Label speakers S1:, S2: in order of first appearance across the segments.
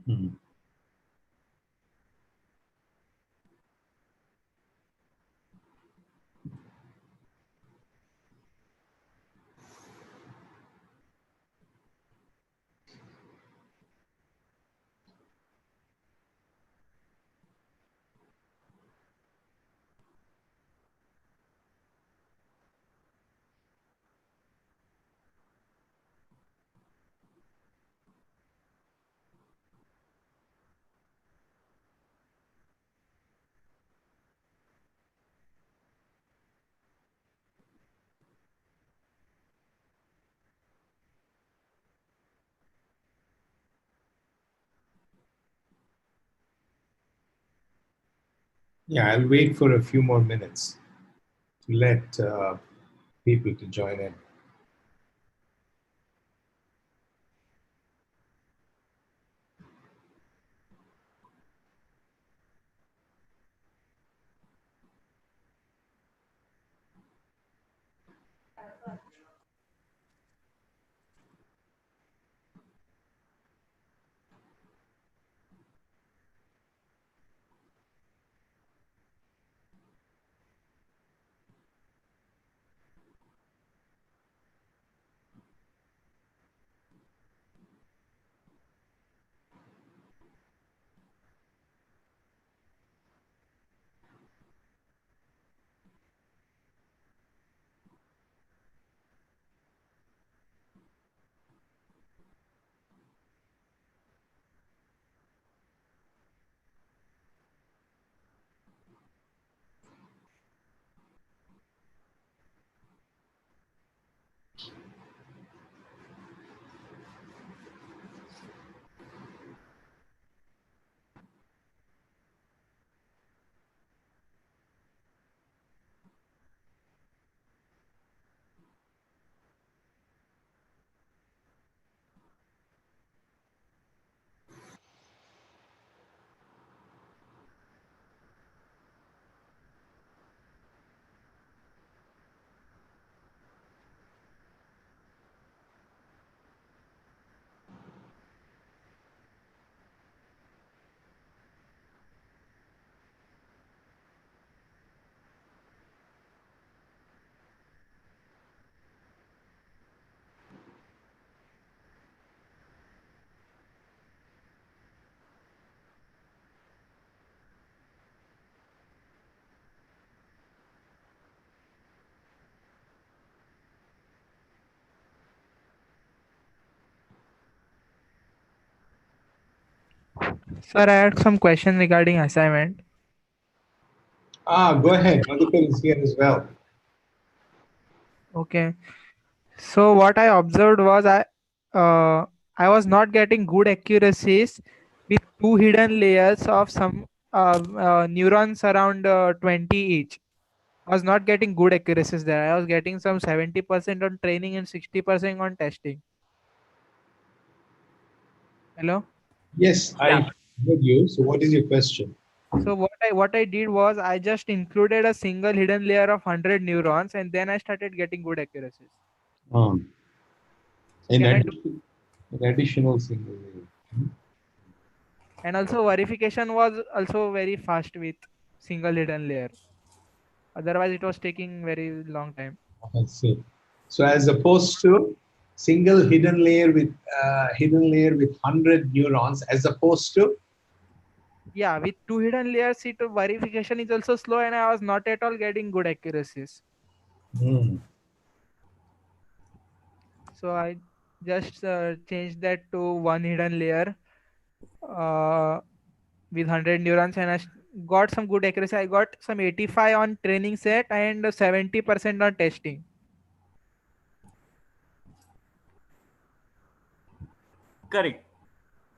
S1: Hmm. Yeah, I'll wait for a few more minutes to let people to join in.
S2: Sir, I had some question regarding assignment.
S1: Go ahead. Madhukar is here as well.
S2: Okay. So what I observed was I was not getting good accuracies with two hidden layers of some neurons around 20 each. I was not getting good accuracies there. I was getting some 70% on training and 60% on testing. Hello.
S1: Yes, I
S3: Yeah.
S1: heard you. So, what is your question?
S2: So what I did was I just included a single hidden layer of 100 neurons and then I started getting good accuracies.
S1: Um,
S2: So can I do?
S1: an additional single layer.
S2: And also verification was also very fast with single hidden layer. Otherwise, it was taking very long time.
S1: I see. So, as opposed to single hidden layer with 100 neurons, as opposed to
S2: Yeah, with two hidden layers, it verification is also slow, and I was not at all getting good accuracies.
S1: hmm,
S2: So I just changed that to one hidden layer uh, with 100 neurons, and got some good accuracy. I got some 85 on training set and 70% on testing.
S3: Correct.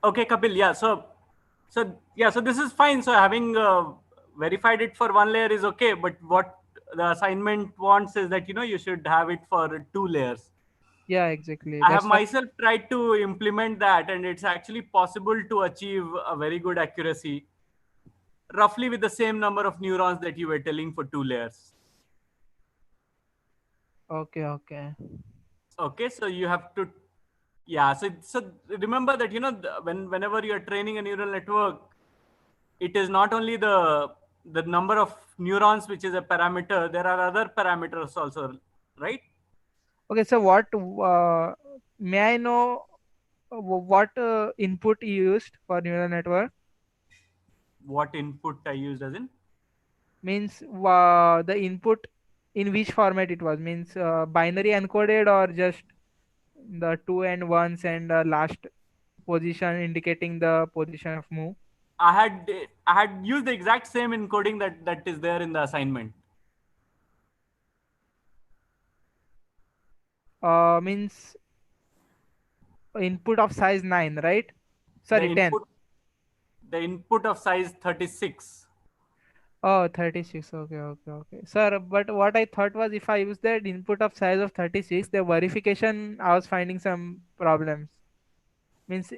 S3: Okay, Kapil. Yeah. So this is fine. So having verified it for one layer is okay. But what the assignment wants is that you should have it for two layers.
S2: Yeah, exactly.
S3: I have
S2: That's why.
S3: myself tried to implement that, and it's actually possible to achieve a very good accuracy, roughly with the same number of neurons that you were telling for two layers.
S2: Okay, okay.
S3: Okay, so you have to Yeah, so remember that, whenever you're training a neural network, it is not only the number of neurons which is a parameter. There are other parameters also, right?
S2: Okay, so what may I know what input you used for neural network?
S3: What input I used as in?
S2: Means the input in which format it was, means binary encoded or just the two and ones and last position indicating the position of move.
S3: I had used the exact same encoding that is there in the assignment.
S2: Means input of size 9, right?
S3: The
S2: Sorry, 10.
S3: input of size 36.
S2: Oh, 36. Okay, okay, okay. Sir, but what I thought was if I use that input of size of 36, the verification, I was finding some problems. Means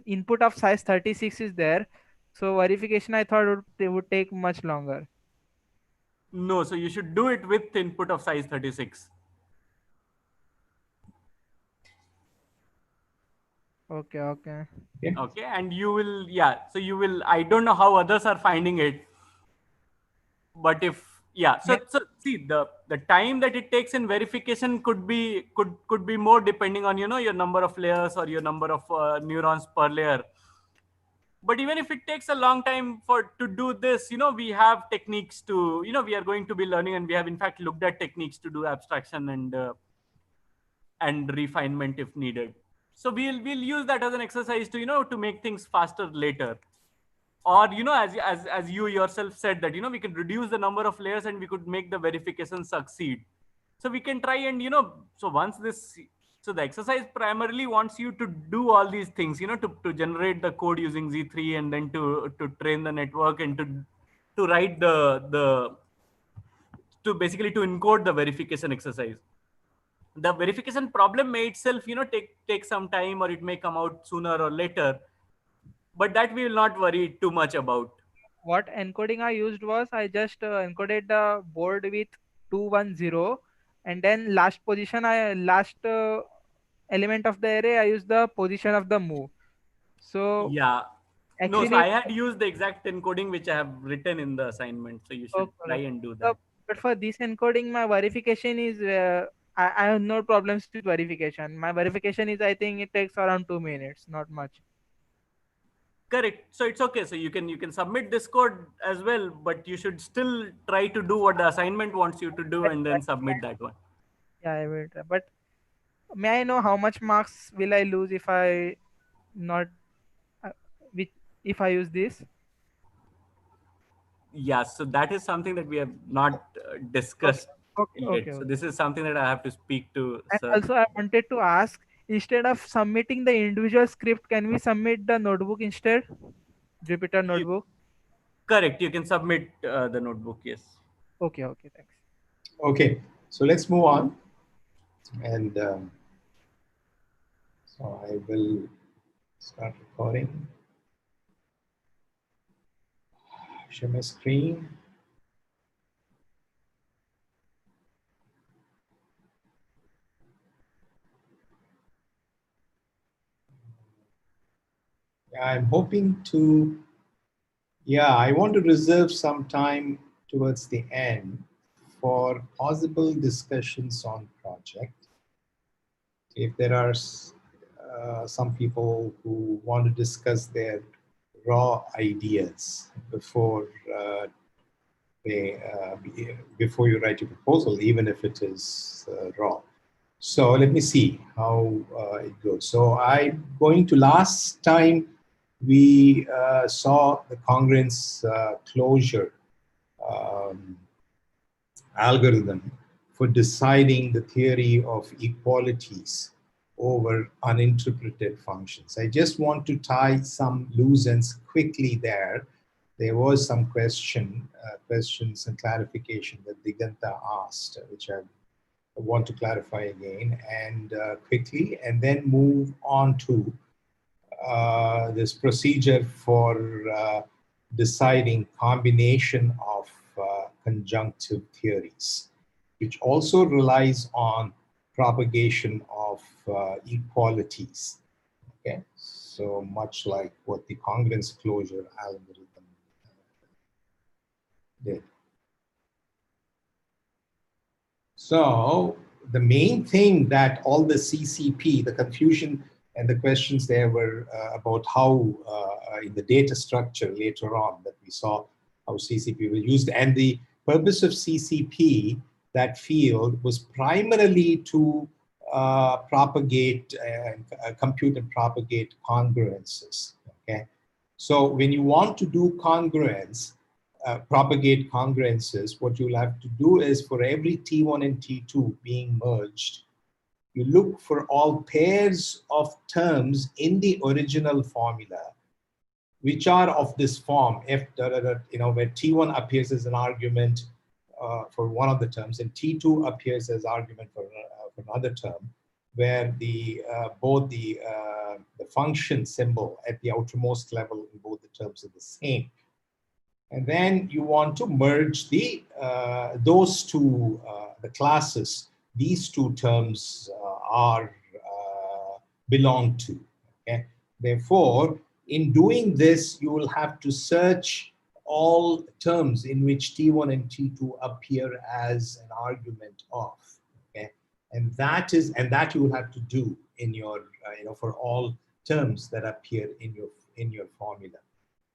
S2: input of size 36 is there. So verification I thought would take much longer.
S3: No, so you should do it with input of size 36.
S2: Okay, okay.
S1: Okay.
S3: Okay, and you will, yeah, so you will, I don't know how others are finding it, but if, yeah,
S2: Ma-
S3: so see, the time that it takes in verification could be more depending on, your number of layers or your number of neurons per layer. But even if it takes a long time to do this, we have techniques to, we are going to be learning, and we have in fact looked at techniques to do abstraction and refinement if needed. So we'll use that as an exercise to, to make things faster later. Or, as you yourself said, that, we can reduce the number of layers and we could make the verification succeed. So we can try and, so once this, so the exercise primarily wants you to do all these things, to generate the code using Z3, and then to train the network, and to write to basically to encode the verification exercise. The verification problem may itself, take some time, or it may come out sooner or later, but that we will not worry too much about.
S2: What encoding I used was I just encoded the board with 210, and then last element of the array I used the position of the move. So
S3: Yeah. No, so
S2: actually,
S3: I had used the exact encoding which I have written in the assignment. So you should
S2: okay,
S3: try
S2: okay.
S3: and do
S2: So,
S3: that.
S2: but for this encoding, my verification is I have no problems with verification. My verification is, I think it takes around 2 minutes, not much.
S3: Correct. So it's okay. So you can submit this code as well, but you should still try to do what the assignment wants you to do, and then submit that one.
S2: Yeah, I will try. But may I know how much marks will I lose if I not uh, with if I use this?
S3: Yeah. So that is something that we have not
S2: Okay,
S3: discussed
S2: okay,
S3: yet.
S2: okay,
S3: So
S2: okay.
S3: this is something that I have to speak to
S2: And
S3: sir.
S2: also, I wanted to ask, instead of submitting the individual script, can we submit the notebook instead? Jupyter
S3: You,
S2: notebook.
S3: correct. You can submit the notebook. Yes.
S2: Okay, okay, thanks.
S1: Okay. So let's move on. And so I will start recording. Share my screen. I'm hoping to, yeah, I want to reserve some time towards the end for possible discussions on project. If there are some people who want to discuss their raw ideas before before you write your proposal, even if it is raw. So let me see how it goes. So I'm going to, last time we saw the congruence closure um, algorithm for deciding the theory of equalities over uninterpreted functions. I just want to tie some loose ends quickly there. There was some questions and clarification that Diganta asked, which I want to clarify again and quickly, and then move on to this procedure for deciding combination of conjunctive theories, which also relies on propagation of equalities. Okay, so much like what the congruence closure algorithm did. So the main thing that all the CCP, the confusion and the questions there were about how in the data structure later on that we saw how CCP was used. And the purpose of CCP, that field, was primarily to propagate, compute and propagate congruences. Okay, so when you want to do congruence, propagate congruences, what you'll have to do is for every T1 and T2 being merged, you look for all pairs of terms in the original formula, which are of this form, f, you know, where T1 appears as an argument for one of the terms, and T2 appears as argument for another term, where the both the function symbol at the outermost level in both the terms are the same. And then you want to merge the those two the classes these two terms belong to. Okay? Therefore, in doing this, you will have to search all terms in which T1 and T2 appear as an argument of. Okay? And that you will have to do in your you know, for all terms that appear in your formula.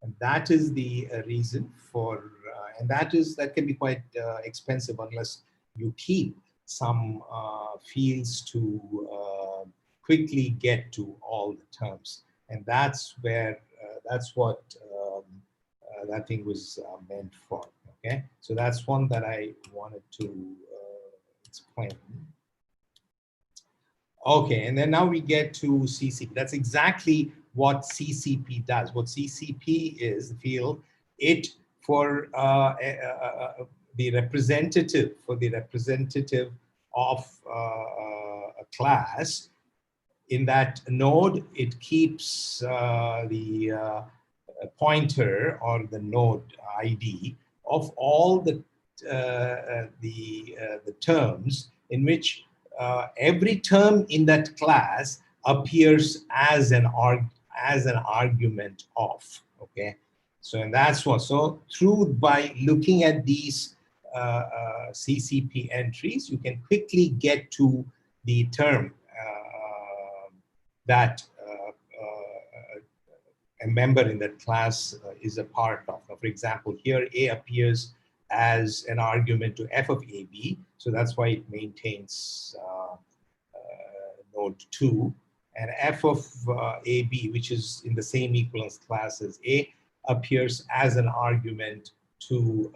S1: And that is the reason for, and that can be quite expensive unless you keep some fields to quickly get to all the terms. And that's where, that's what that thing was meant for. Okay, so that's one that I wanted to explain. Okay, and then now we get to CCP. That's exactly what CCP does. What CCP is, the field, it for the representative of a class, in that node, it keeps the pointer or the node ID of all the terms in which every term in that class appears as an argument of. Okay, so and that's what. So by looking at these CCP entries, you can quickly get to the term that a member in that class is a part of. Now, for example, here A appears as an argument to f of AB, so that's why it maintains node 2, and f of AB, which is in the same equivalence class as A, appears as an argument to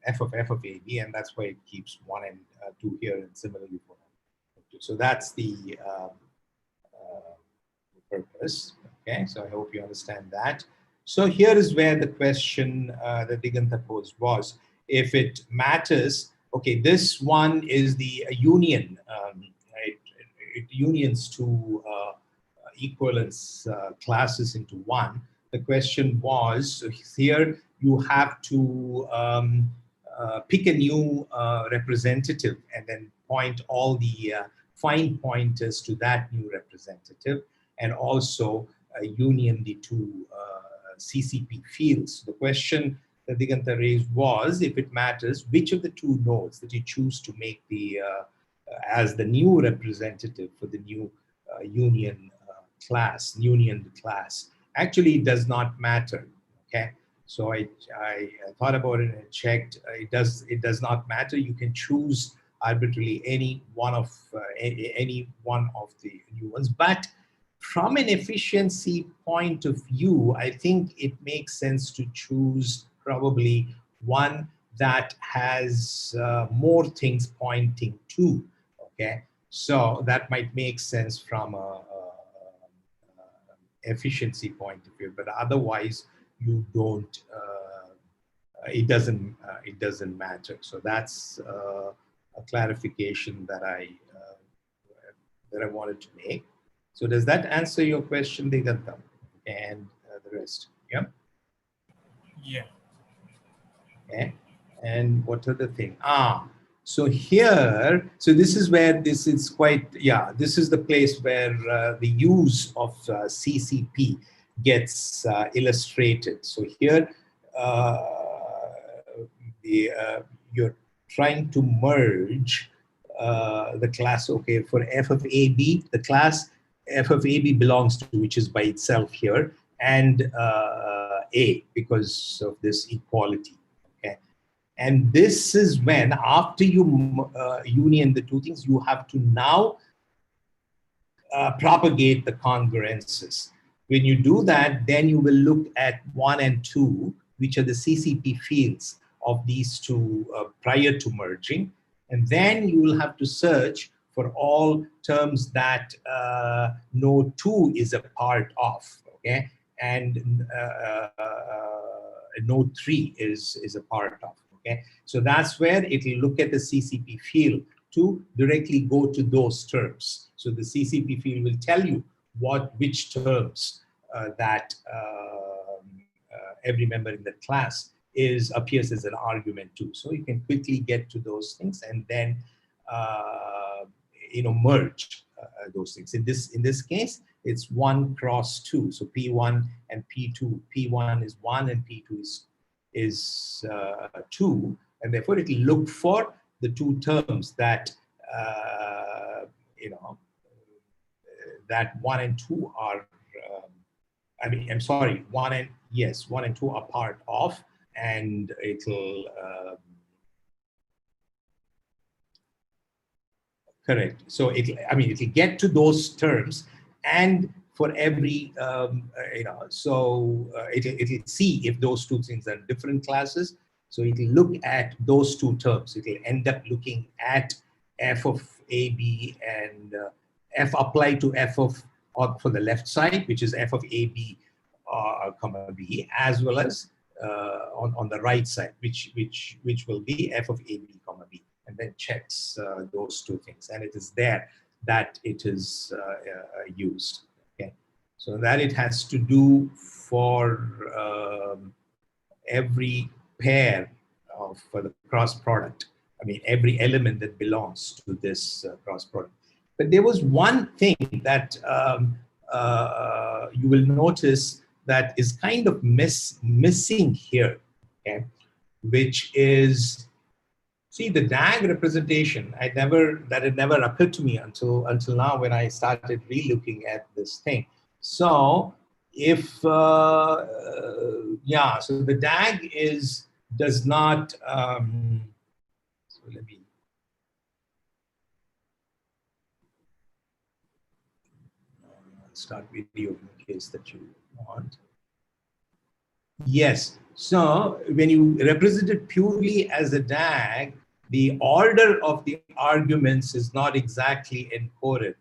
S1: f of AB, and that's why it keeps 1 and 2 here, and similarly for 2. So that's the purpose. Okay, so I hope you understand that. So here is where the question that Diganta posed was, if it matters, okay, this one is the union, right? It unions two equivalence classes into one. The question was, here you have to pick a new representative and then point all the find pointers to that new representative, and also union the two CCP fields. The question that Diganta raised was, if it matters, which of the two nodes that you choose to make the as the new representative for the new union class. Actually, it does not matter. Okay, so I thought about it and checked. It does not matter. You can choose arbitrarily any one of the new ones, but from an efficiency point of view, I think it makes sense to choose probably one that has more things pointing to. Okay, so that might make sense from a efficiency point of view, but otherwise you don't. It doesn't matter. So that's a clarification that I wanted to make. So does that answer your question, Diganta, and the rest? Yeah.
S4: Yeah.
S1: Okay. And what other thing? So here, so this is where this is quite, yeah, this is the place where the use of CCP gets illustrated. So here, you're trying to merge the class, okay, for f of AB, the class f of AB belongs to, which is by itself here, and A, because of this equality, okay? And this is when, after you union the two things, you have to now propagate the congruences. When you do that, then you will look at 1 and 2, which are the CCP fields of these two prior to merging. And then you will have to search for all terms that node 2 is a part of, okay? And node 3 is a part of, okay? So that's where it will look at the CCP field to directly go to those terms. So the CCP field will tell you which terms that every member in the class appears as an argument to. So you can quickly get to those things and then merge those things. In this case, it's 1 cross 2. So P1 and P2. P1 is 1 and P2 is 2, and therefore it will look for the two terms that that 1 and 2 are. I'm sorry. 1 and 2 are part of, and it'll correct. So it'll get to those terms, and for every it'll see if those two things are different classes. So it'll look at those two terms. It'll end up looking at f of AB and f applied to f of, or for the left side, which is f of AB comma B, as well as on the right side, which will be f of AB comma B, and then checks those two things, and it is there that it is used. Okay, so that it has to do for every pair for the cross product. I mean, every element that belongs to this cross product. But there was one thing that you will notice that is kind of missing here, okay? Which is, see, the DAG representation. That had never occurred to me until now when I started re-looking at this thing. So if so the DAG does not. So let me. Start video in case that you want. Yes. So when you represent it purely as a DAG, the order of the arguments is not exactly encoded.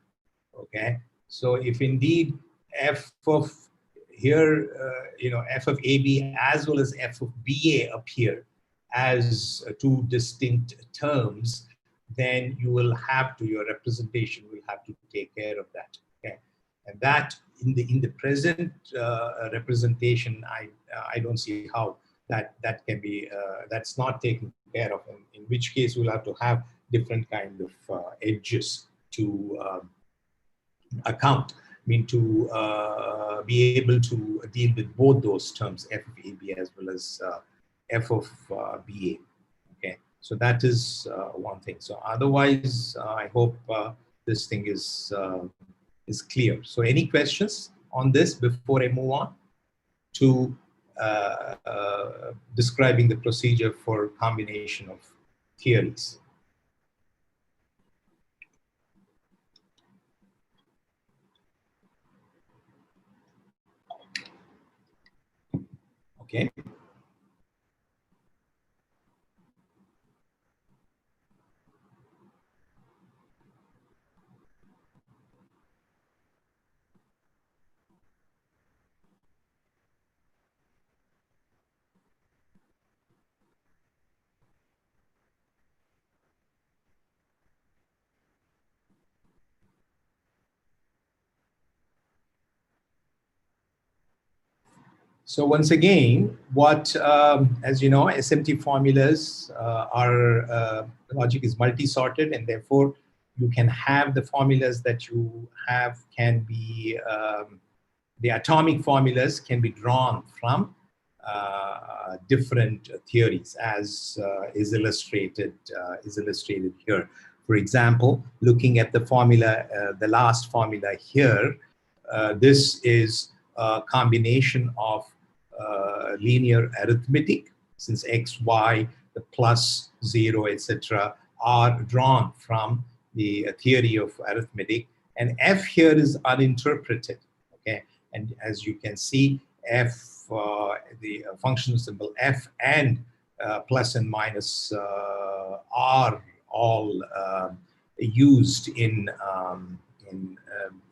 S1: Okay. So if indeed f of here, f of AB as well as f of BA appear as two distinct terms, then you will have to, your representation will have to take care of that. Okay. And that in the present representation, I don't see how that can be, that's not taken care of, in which case we'll have to have different kind of edges to account. I mean, to be able to deal with both those terms, f of AB as well as f of BA. Okay, so that is one thing. So otherwise, I hope this thing is clear. So any questions on this before I move on to describing the procedure for combination of theories? Okay. So once again, what, as you know, SMT formulas logic is multi-sorted, and therefore you can have the formulas that you have can be, the atomic formulas can be drawn from different theories, as is illustrated here. For example, looking at the formula, the last formula here, this is a combination of linear arithmetic, since x, y, the plus, 0, etc. are drawn from the theory of arithmetic, and f here is uninterpreted, okay? And as you can see, f, the functional symbol f and plus and minus are all used in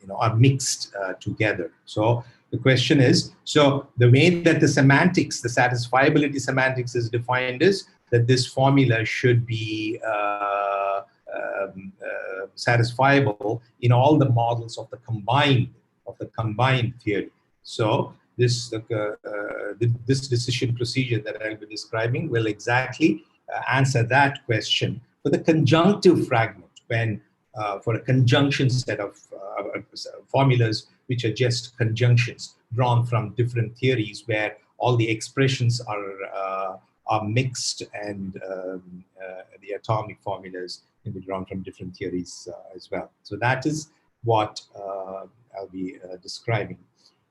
S1: are mixed together. So the question is, so the way that the semantics, the satisfiability semantics is defined is that this formula should be satisfiable in all the models of the combined theory. So this this decision procedure that I'll be describing will exactly answer that question for the conjunctive fragment, when for a conjunction set of formulas which are just conjunctions drawn from different theories, where all the expressions are mixed, and the atomic formulas can be drawn from different theories as well. So that is what I'll be describing.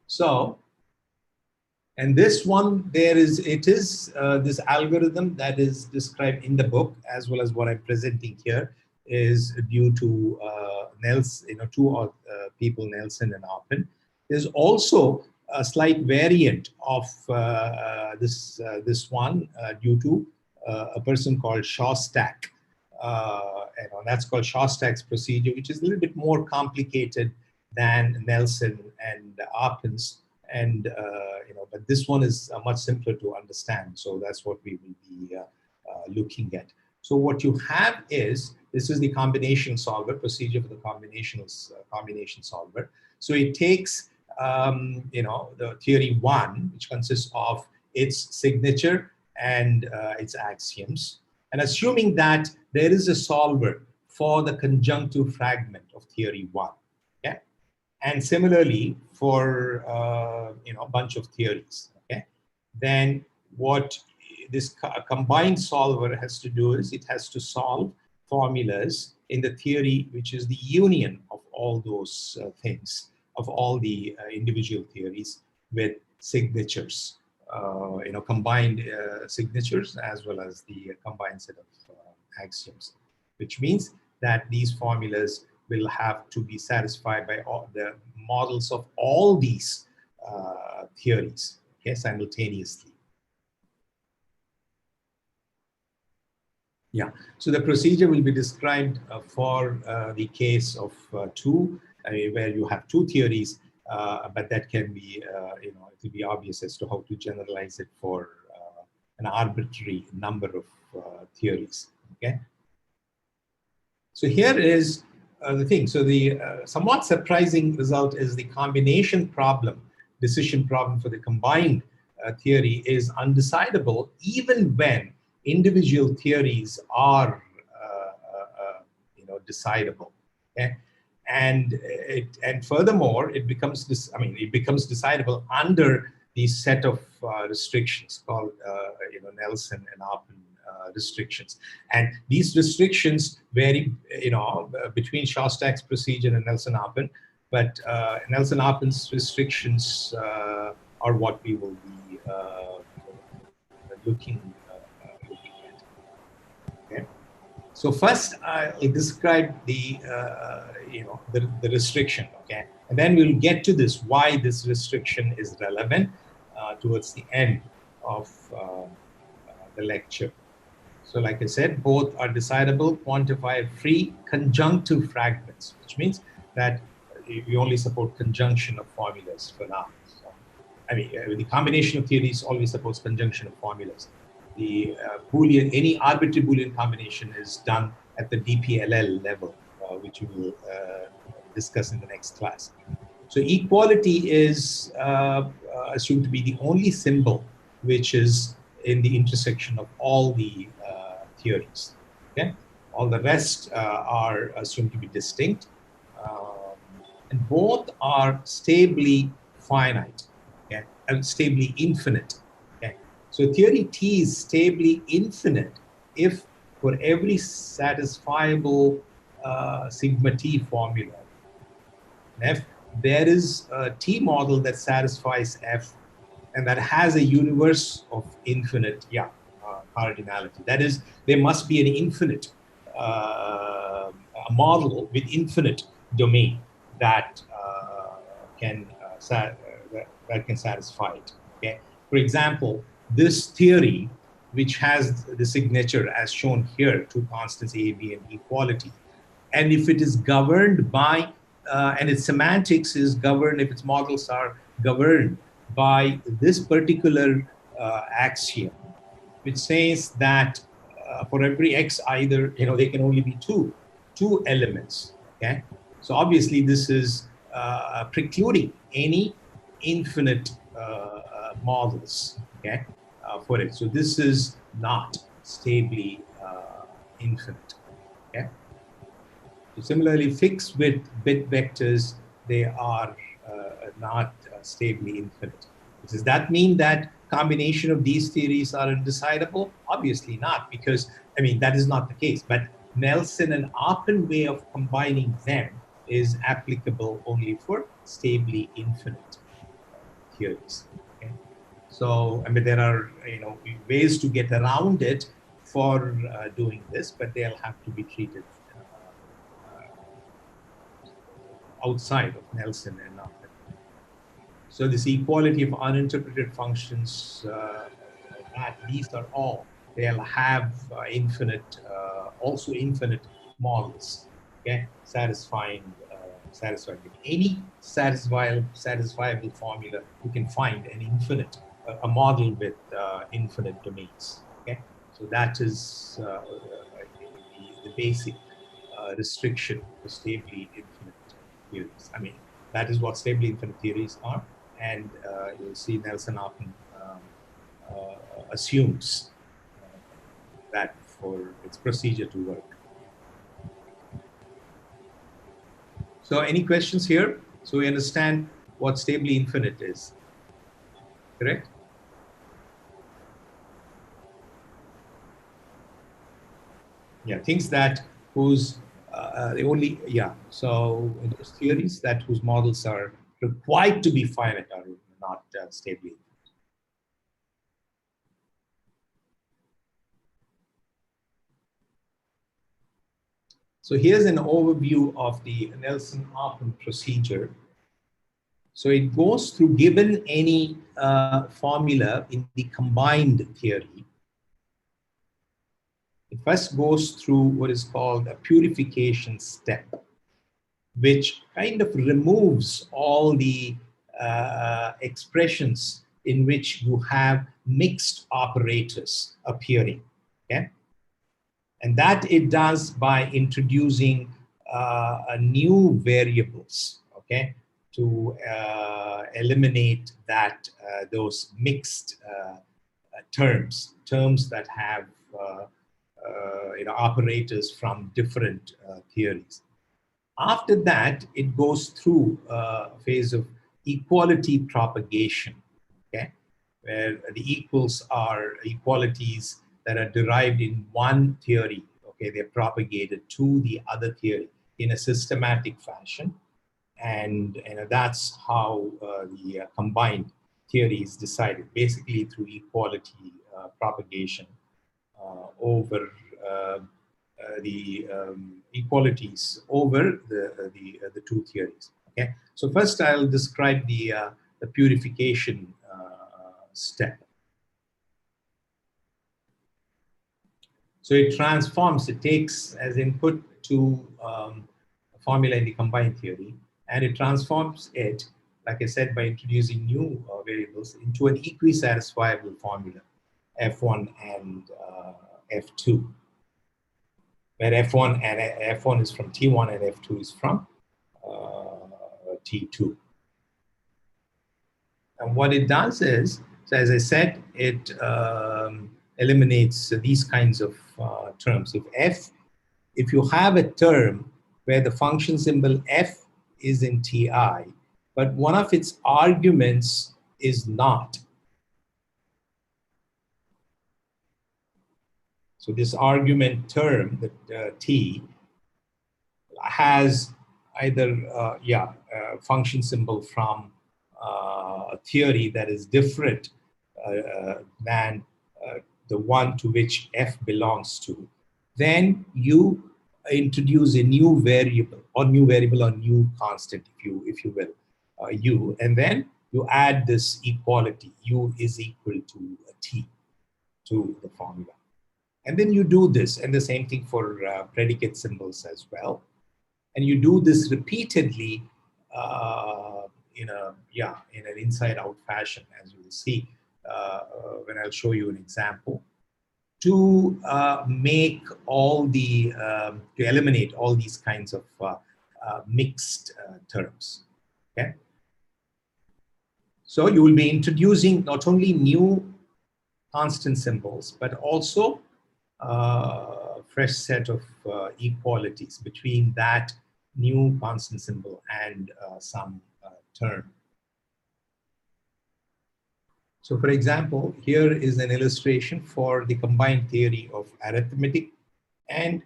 S1: So, and this one, it is this algorithm that is described in the book, as well as what I'm presenting here, is due to Nelson, two people, Nelson and Oppen. There's also a slight variant of this one due to a person called Shostak. That's called Shostak's procedure, which is a little bit more complicated than Nelson and Oppen's, and but this one is much simpler to understand. So that's what we will be looking at. So what you have is, this is the combination solver procedure for the combination solver. So it takes the theory 1, which consists of its signature and its axioms, and assuming that there is a solver for the conjunctive fragment of theory 1. Okay, and similarly for a bunch of theories. Okay, then what this combined solver has to do is it has to solve formulas in the theory which is the union of all those things, of all the individual theories with signatures, combined signatures, as well as the combined set of axioms, which means that these formulas will have to be satisfied by all the models of all these theories, okay, simultaneously. Yeah, so the procedure will be described for the case of 2, where you have 2 theories, but that can be, it will be obvious as to how to generalize it for an arbitrary number of theories. Okay. So here is the thing. So the somewhat surprising result is the combination problem, decision problem for the combined theory is undecidable, even when individual theories are decidable. Okay? And furthermore, it becomes decidable under the set of restrictions called Nelson and Oppen restrictions. And these restrictions vary between Shostak's procedure and Nelson-Oppen, but Nelson-Oppen's restrictions are what we will be looking at. Okay. So first, I'll describe the the restriction, okay, and then we'll get to this, why this restriction is relevant towards the end of the lecture. So like I said, both are decidable, quantifier-free conjunctive fragments, which means that we only support conjunction of formulas for now. So, the combination of theories always supports conjunction of formulas. The Boolean, any arbitrary Boolean combination is done at the DPLL level, which we will discuss in the next class. So equality is assumed to be the only symbol which is in the intersection of all the theories. Okay, all the rest are assumed to be distinct, and both are stably finite, okay, and stably infinite. Okay, so theory T is stably infinite if for every satisfiable sigma T formula F, there is a T model that satisfies F and that has a universe of infinite, cardinality. That is, there must be an infinite a model with infinite domain that that can satisfy it. Okay. For example, this theory, which has the signature as shown here, two constants A, B, and equality, and if it is governed by and its semantics is governed, if its models are governed by this particular axiom, which says that for every x, either, there can only be two elements. Okay, so obviously this is precluding any infinite models. Okay, for it. So this is not stably infinite. Okay. So similarly, fixed with bit vectors, they are not stably infinite. Does that mean that combination of these theories are undecidable? Obviously not, because, that is not the case. But Nelson and Oppen way of combining them is applicable only for stably infinite theories. Okay? So, there are, ways to get around it for doing this, but they'll have to be treated outside of Nelson and Oppen. So this equality of uninterpreted functions, these are all, they'll have also infinite models, okay, satisfying any satisfiable formula. You can find an infinite, a model with infinite domains. Okay, so that is the basic restriction for stably infinite theories. That is what stably infinite theories are, and you'll see Nelson often assumes that for its procedure to work. So any questions here? So we understand what stably infinite is, correct? Yeah, things that whose so in those theories that whose models are required to be finite are not stably infinite. So here's an overview of the Nelson-Oppen procedure. So it goes through, given any formula in the combined theory, it first goes through what is called a purification step, which kind of removes all the expressions in which you have mixed operators appearing. Okay? And that it does by introducing new variables, okay, to eliminate those mixed terms that have operators from different theories. After that, it goes through a phase of equality propagation, okay, where the equals are equalities that are derived in one theory, okay, they're propagated to the other theory in a systematic fashion. And that's how the combined theory is decided, basically through equality propagation over the equalities over the two theories. Okay, so first I'll describe the purification step. So it transforms, it takes as input to a formula in the combined theory, and it transforms it, like I said, by introducing new variables into an equisatisfiable formula, F1 and F2, where F1 is from T1 and F2 is from T2. And what it does is, so as I said, it eliminates these kinds of terms. If you have a term where the function symbol f is in Ti, but one of its arguments is not. So this argument term, the T, has either function symbol from a theory that is different than the one to which f belongs to, then you introduce a new variable or new constant, if you will, u, and then you add this equality, u is equal to a t, to the formula. And then you do this, and the same thing for predicate symbols as well. And you do this repeatedly in an inside-out fashion, as you will see when I'll show you an example, to make all the to eliminate all these kinds of mixed terms. Okay. So you will be introducing not only new constant symbols, but also fresh set of equalities between that new constant symbol and some term. So for example, here is an illustration for the combined theory of arithmetic and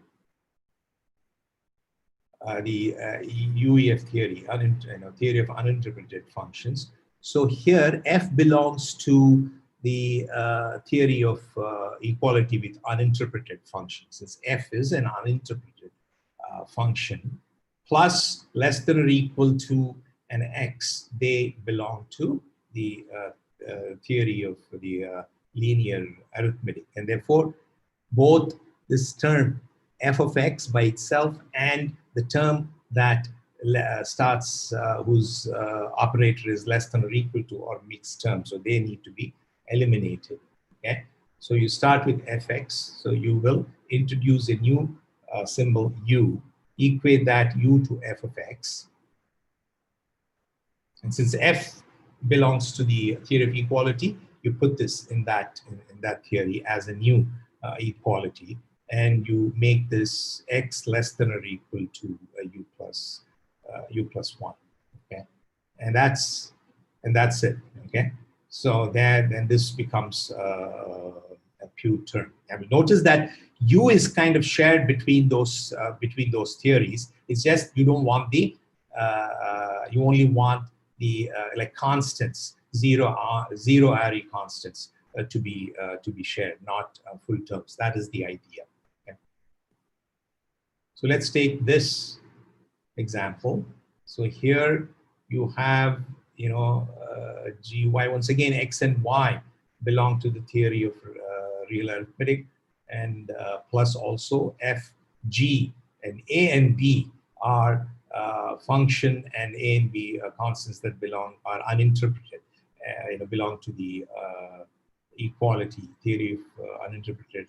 S1: the UEF theory, theory of uninterpreted functions. So here f belongs to the theory of equality with uninterpreted functions. Since f is an uninterpreted function, plus less than or equal to an x, they belong to the theory of the linear arithmetic. And therefore, both this term f of x by itself and the term that starts whose operator is less than or equal to are mixed terms, so they need to be eliminated. Okay, so you start with fx, so you will introduce a new symbol u, equate that u to f of x, and since f belongs to the theory of equality, you put this in that theory as a new equality, and you make this x less than or equal to u plus 1. Okay, and that's it. Okay, so then this becomes a pure term. I mean, notice that u is kind of shared between those theories. It's just you don't want the you only want the like constants, zero array constants to be shared, not full terms. That is the idea. Okay. So let's take this example. So here you have gy. Once again, x and y belong to the theory of real arithmetic, and plus also f, g, and a and b are function, and a and b constants that are uninterpreted, belong to the equality theory of uninterpreted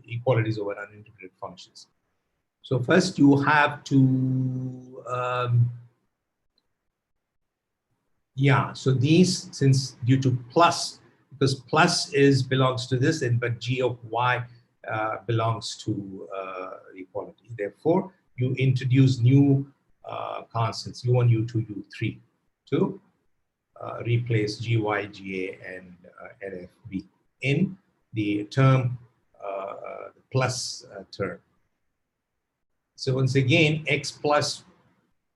S1: equalities over uninterpreted functions. So first you have to so these, since due to plus, because plus belongs to this, but g of y belongs to equality. Therefore, you introduce new constants u1, u2, u3 to replace gy, ga, and nfb in the term, the plus term. So once again, x plus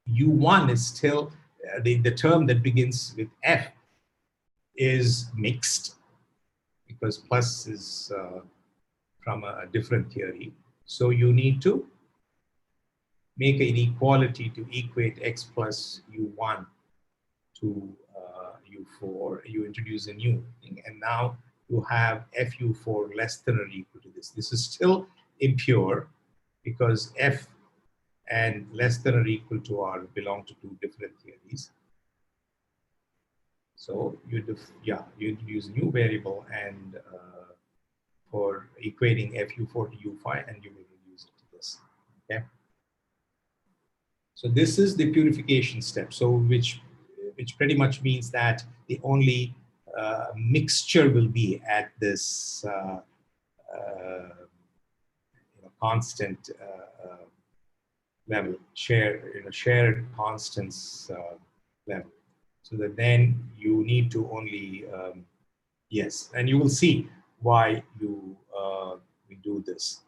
S1: u1 is still the term that begins with f is mixed, because plus is from a different theory. So you need to make an equality to equate x plus u1 to u4. You introduce a new thing, and now you have fu4 less than or equal to this. This is still impure, because f and less than or equal to belong to two different theories. So you introduce a new variable and for equating fu4 to u5, and you will reduce it to this. Okay. So this is the purification step. So which which pretty much means that the only mixture will be at this constant level, shared constants level. So that then you need to only, yes, and you will see why we do this.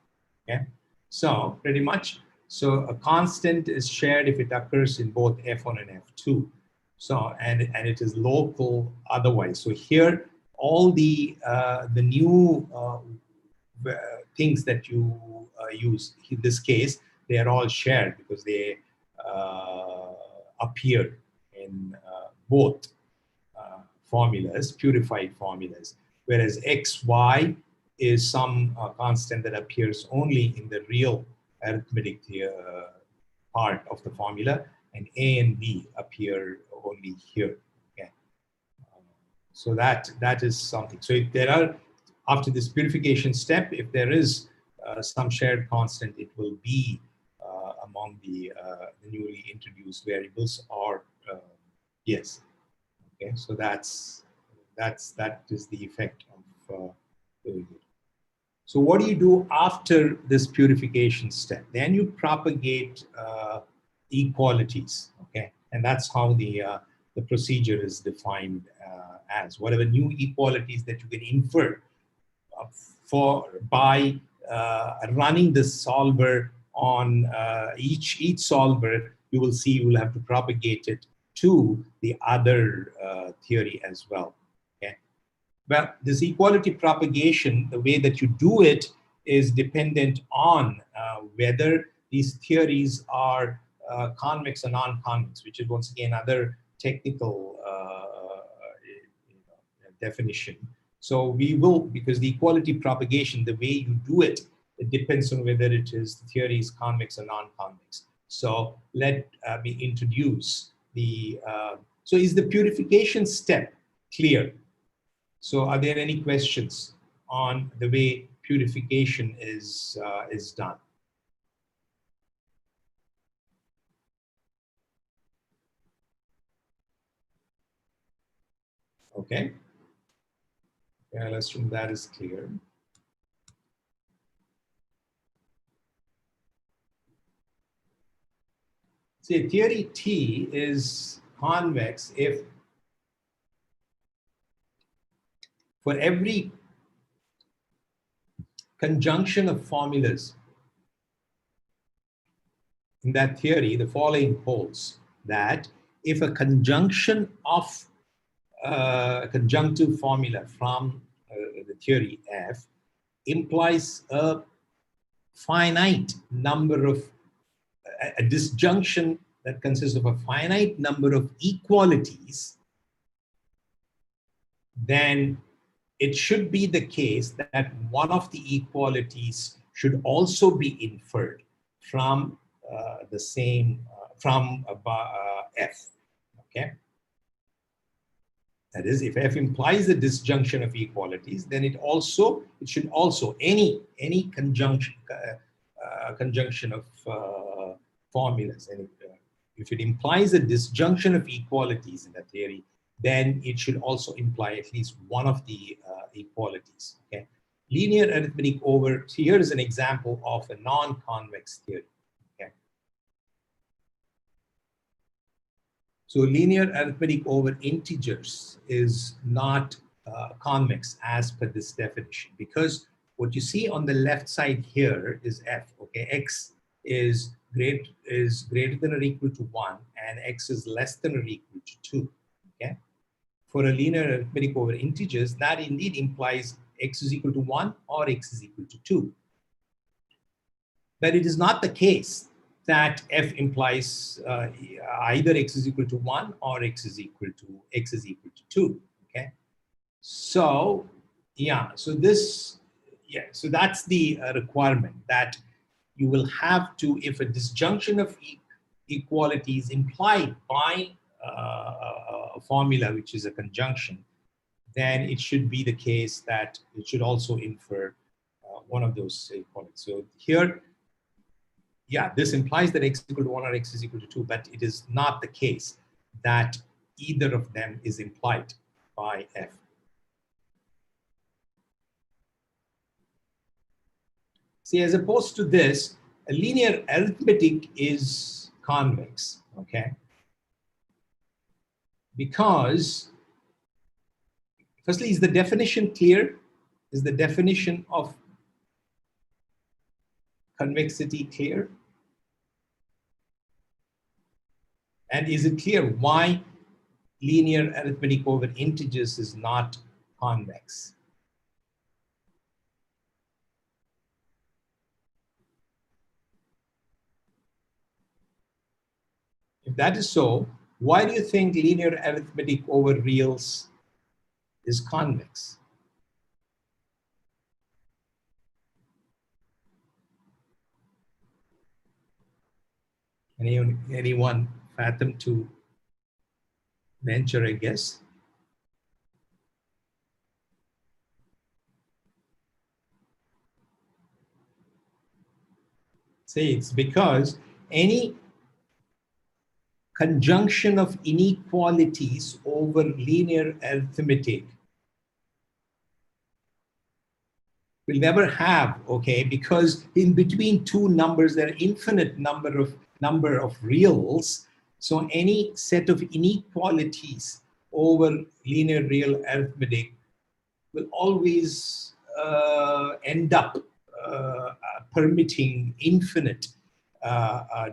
S1: Okay, so pretty much, so a constant is shared if it occurs in both F1 and F2. So and it is local otherwise. So here, all the new things that you use in this case, they are all shared because they appear in both formulas, purified formulas, whereas xy is some constant that appears only in the real arithmetic part of the formula, and a and b appear only here. Okay. So that is something. So if there are, after this purification step, if there is some shared constant, it will be among the newly introduced variables, or yes. Okay, so that is the effect of doing it. So what do you do after this purification step? Then you propagate equalities. Okay, and that's how the procedure is defined as whatever new equalities that you can infer by running the solver on each solver. You will see you will have to propagate it to the other theory as well. Okay. Well, this equality propagation, the way that you do it is dependent on whether these theories are convex or non-convex, which is once again another technical definition. So we will, because the equality propagation, the way you do it, it depends on whether it is the theory is convex or non-convex. So let me introduce the, so is the purification step clear? So are there any questions on the way purification is done? Okay. Yeah, let's assume that is clear. See, theory T is convex if for every conjunction of formulas in that theory, the following holds: that if a conjunction of a conjunctive formula from the theory F implies a finite number of, a disjunction that consists of a finite number of equalities, then it should be the case that one of the equalities should also be inferred from the same, from F, okay? That is, if F implies a disjunction of equalities, then it should also, any conjunction, conjunction of formulas, and if it implies a disjunction of equalities in the theory, then it should also imply at least one of the equalities. Okay, linear arithmetic over. So here is an example of a non-convex theory. Okay, so linear arithmetic over integers is not convex as per this definition, because what you see on the left side here is F. Okay, X is greater than or equal to 1, and X is less than or equal to 2. Okay, for a linear arithmetic over integers, that indeed implies X is equal to 1 or X is equal to 2. But it is not the case that F implies either X is equal to 1 or X is equal to 2. Okay, so yeah, so this, yeah, so that's the requirement, that you will have to, if a disjunction of equality is implied by a formula which is a conjunction, then it should be the case that it should also infer one of those equalities. So here, yeah, this implies that X is equal to 1 or X is equal to 2, but it is not the case that either of them is implied by F. See, as opposed to this, a linear arithmetic is convex, okay? Because, firstly, is the definition clear? Is the definition of convexity clear? And is it clear why linear arithmetic over integers is not convex? If that is so, why do you think linear arithmetic over reals is convex? Anyone fathom to venture a guess? Say it's because any conjunction of inequalities over linear arithmetic will never have, okay, because in between two numbers there are infinite number of reals. So any set of inequalities over linear real arithmetic will always end up permitting infinite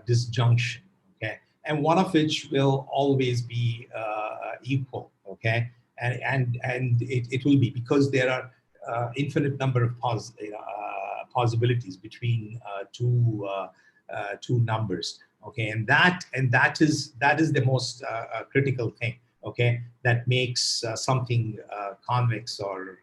S1: disjunction, okay, and one of which will always be equal, okay, and it will be because there are infinite number of possibilities between two numbers, okay, and that is the most critical thing, okay, that makes something convex or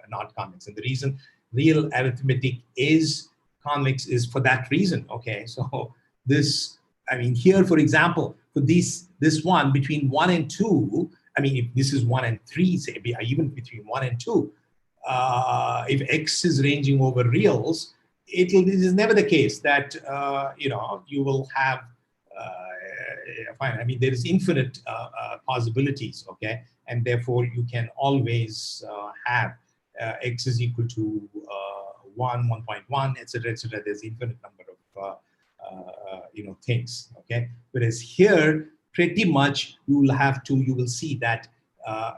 S1: not convex. And the reason real arithmetic is convex is for that reason, okay. So this, I mean, here, for example, for this one between 1 and 2, I mean, if this is 1 and 3, say, even between 1 and 2, if X is ranging over reals, it is never the case that, you will have, fine, I mean, there is infinite possibilities, okay? And therefore, you can always have X is equal to 1, 1.1, etc., etc. There's infinite number of, things, okay? Whereas here, pretty much, you will see that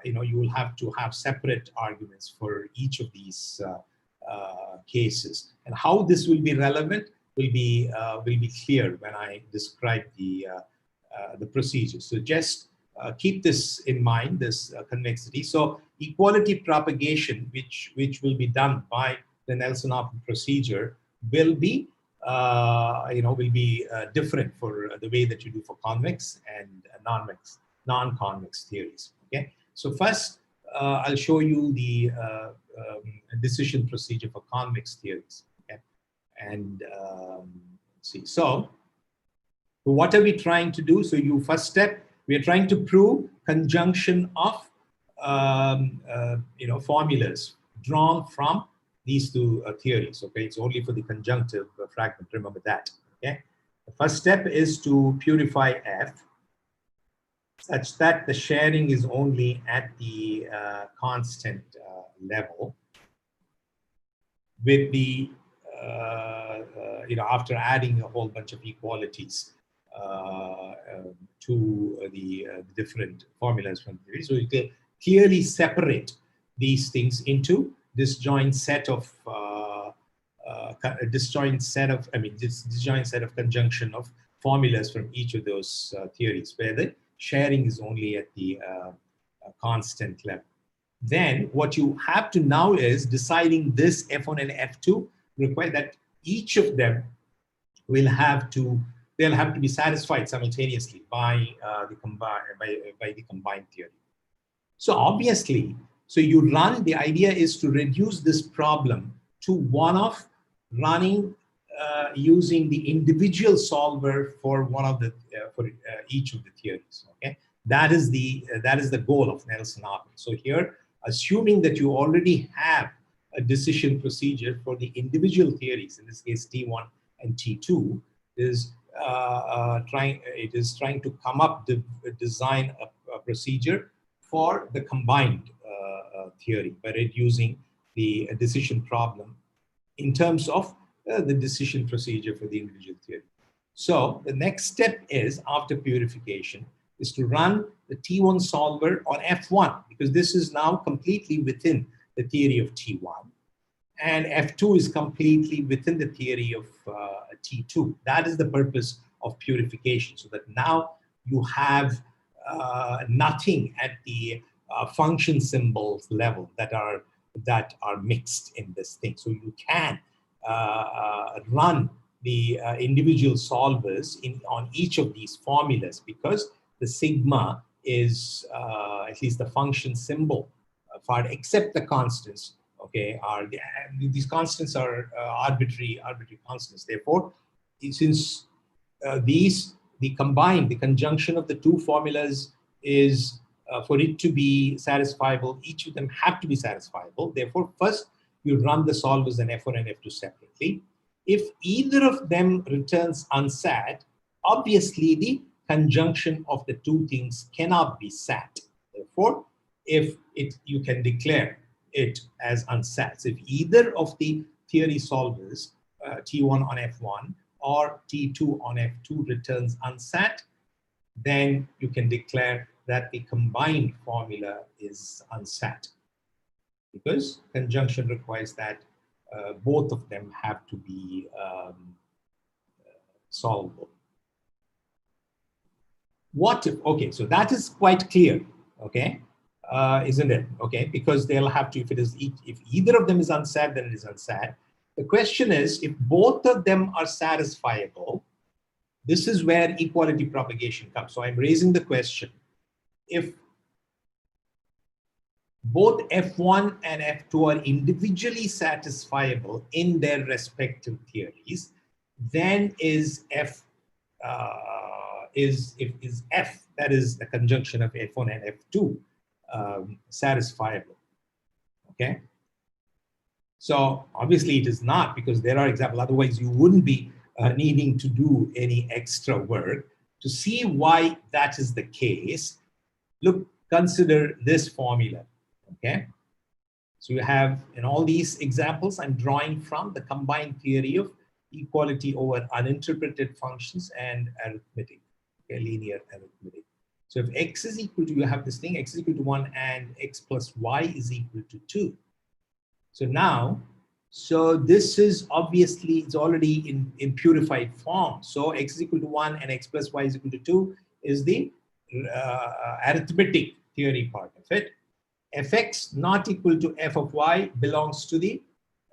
S1: you will have to have separate arguments for each of these cases. And how this will be relevant will be clear when I describe the procedure. So just keep this in mind, this convexity. So equality propagation, which will be done by the Nelson-Hopf procedure, will be different for the way that you do for convex and non-convex theories. Okay, so first I'll show you the decision procedure for convex theories. Okay, and see. So what are we trying to do? So first step, we are trying to prove conjunction of formulas drawn from these two theories. Okay, it's only for the conjunctive fragment. Remember that. Okay, the first step is to purify F such that the sharing is only at the constant level, with the after adding a whole bunch of equalities to the different formulas from the theory. So you can clearly separate these things into disjoint set of disjoint set of conjunction of formulas from each of those theories, where the sharing is only at the constant level. Then what you have to now is deciding this F1 and F2 require that each of them will have to be satisfied simultaneously by the combined theory. So obviously, the idea is to reduce this problem to one of running using the individual solver for one of the each of the theories. Okay, that is the goal of Nelson-Hopf. So here, assuming that you already have a decision procedure for the individual theories, in this case T1 and T2, is trying to come up design a procedure for the combined theory by reducing the decision problem in terms of the decision procedure for the individual theory. So the next step is, after purification, is to run the T1 solver on F1, because this is now completely within the theory of T1. And F2 is completely within the theory of T2. That is the purpose of purification, so that now you have nothing at the function symbols level that are mixed in this thing. So you can run the individual solvers on each of these formulas, because the sigma is at least the function symbol for, except the constants. Okay, these constants are arbitrary constants. Therefore, since the conjunction of the two formulas is for it to be satisfiable, each of them have to be satisfiable. Therefore, first you run the solvers in F1 and F2 separately. If either of them returns unsat, obviously the conjunction of the two things cannot be sat. Therefore, you can declare it as unsat. So if either of the theory solvers, T1 on F1 or T2 on F2, returns unsat, then you can declare that the combined formula is unsat, because conjunction requires that both of them have to be solvable. What if, okay, so that is quite clear, okay, isn't it? Okay, because they'll have to, if either of them is unsat, then it is unsat. The question is, if both of them are satisfiable, this is where equality propagation comes. So I'm raising the question, if both F1 and F2 are individually satisfiable in their respective theories, then is F, that is the conjunction of F1 and F2, satisfiable, okay? So obviously it is not, because there are examples, otherwise you wouldn't be needing to do any extra work. To see why that is the case, look, consider this formula, okay? So you have, in all these examples, I'm drawing from the combined theory of equality over uninterpreted functions and arithmetic, okay, linear arithmetic. So if x is equal to, you have this thing, x is equal to 1 and x plus y is equal to 2. So now, so this is obviously, it's already in purified form. So x is equal to 1 and x plus y is equal to 2 is the arithmetic theory part of it. Fx not equal to f of y belongs to the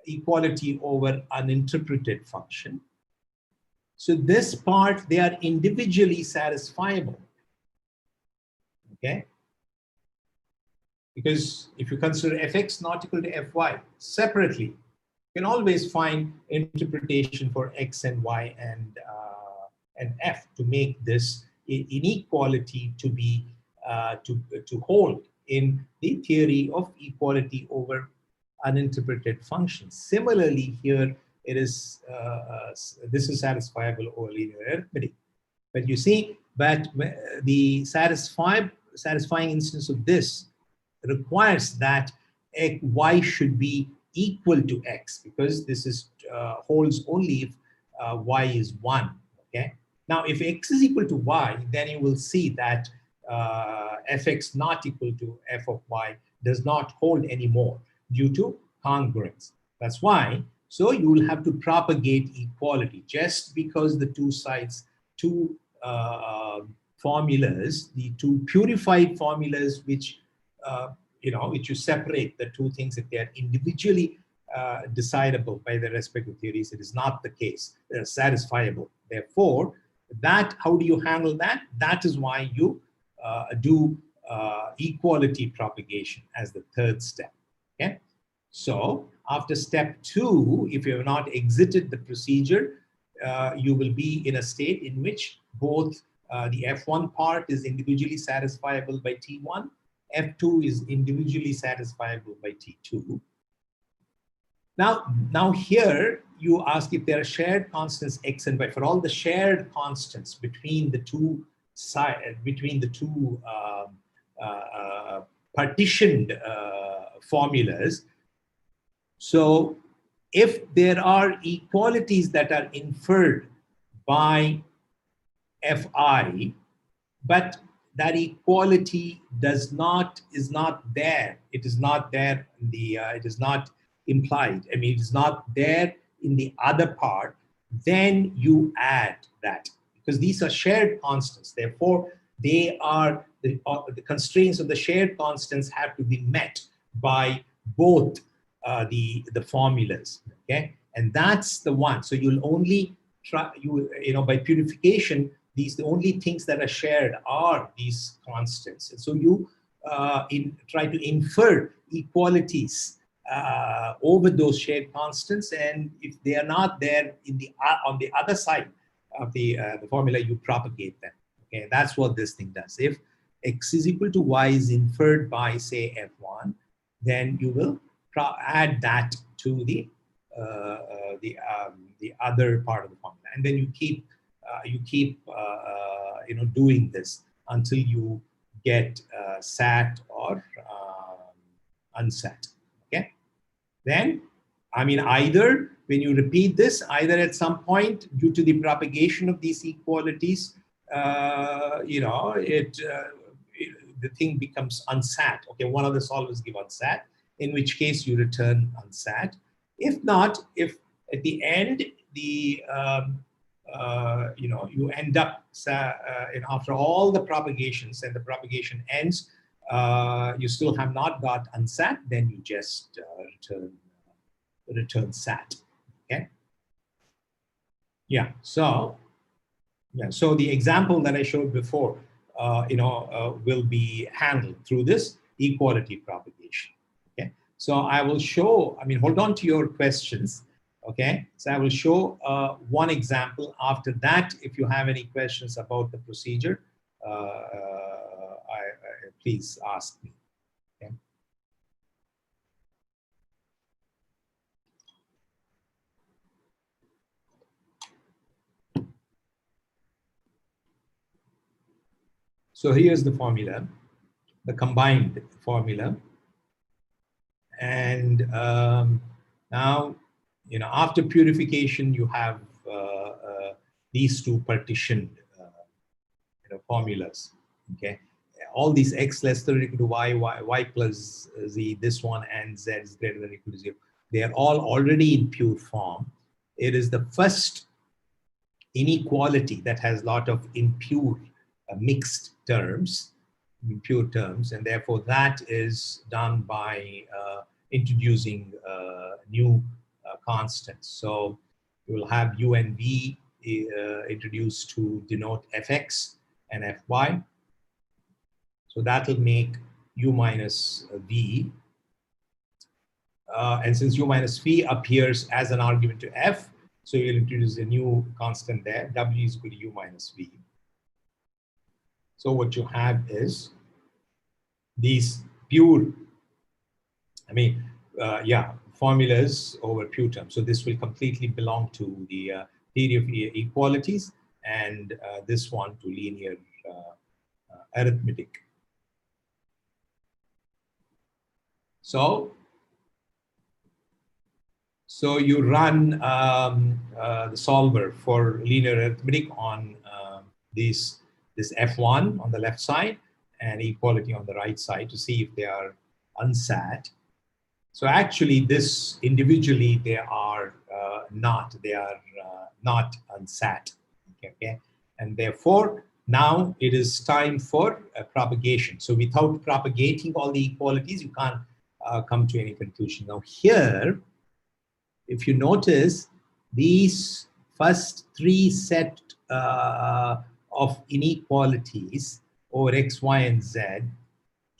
S1: equality over uninterpreted function. So this part, they are individually satisfiable, okay? Because if you consider fx not equal to fy separately, you can always find interpretation for x and y and f to make this inequality to be to hold in the theory of equality over uninterpreted functions. Similarly, here it is this is satisfiable over linear arithmetic. But you see, but the satisfying instance of this requires that y should be equal to x, because this is holds only if y is 1. Okay. Now, if x is equal to y, then you will see that fx not equal to f of y does not hold anymore due to congruence. That's why. So you will have to propagate equality, just because the two sides, two formulas, the two purified formulas, which which you separate the two things, if they are individually decidable by their respective theories, it is not the case. They're satisfiable. Therefore, that, how do you handle that? That is why you do equality propagation as the third step. Okay. So after step 2, if you have not exited the procedure, you will be in a state in which both the F1 part is individually satisfiable by T1, F2 is individually satisfiable by T2. Now here you ask if there are shared constants x and y. For all the shared constants between the two partitioned formulas. So if there are equalities that are inferred by Fi, but that equality is not there. It is not there in the, it is not implied. I mean, it is not there in the other part. Then you add that, because these are shared constants. Therefore, they are the constraints of the shared constants have to be met by both the formulas. Okay, and that's the one. So you'll only try, by purification, the only things that are shared are these constants. And so you try to infer equalities over those shared constants, and if they are not there in the on the other side of the formula, you propagate them. Okay, that's what this thing does. If x is equal to y is inferred by, say, f1, then you will add that to the other part of the formula, and then you keep doing this until you get sat or unsat. Okay, then I mean, either when you repeat this, either at some point due to the propagation of these equalities, the thing becomes unsat. Okay, one of the solvers give unsat, in which case you return unsat. If not, if at the end the you end up after all the propagations and the propagation ends, you still have not got unsat, then you just return sat. Okay. Yeah. So the example that I showed before, will be handled through this equality propagation. Okay. So I will show. I mean, hold on to your questions. Okay, so I will show one example. After that, if you have any questions about the procedure, please ask me. Okay. So here's the formula, the combined formula. And now, after purification, you have these two partitioned formulas. Okay, all these x less than or equal to y plus z, this one, and z is greater than or equal to 0. They are all already in pure form. It is the first inequality that has a lot of impure mixed terms, impure terms, and therefore that is done by introducing new constants. So you will have u and v introduced to denote fx and fy. So that will make u minus v. And since u minus v appears as an argument to f, so you'll introduce a new constant there, w is equal to u minus v. So what you have is these pure, formulas over pure terms. So this will completely belong to the theory of equalities, and this one to linear arithmetic. So you run the solver for linear arithmetic on this f1 on the left side and equality on the right side to see if they are unsat. So actually, this individually they are not unsat. Okay, and therefore now it is time for propagation. So without propagating all the equalities, you can't come to any conclusion. Now here, if you notice, these first three set of inequalities over x, y, and z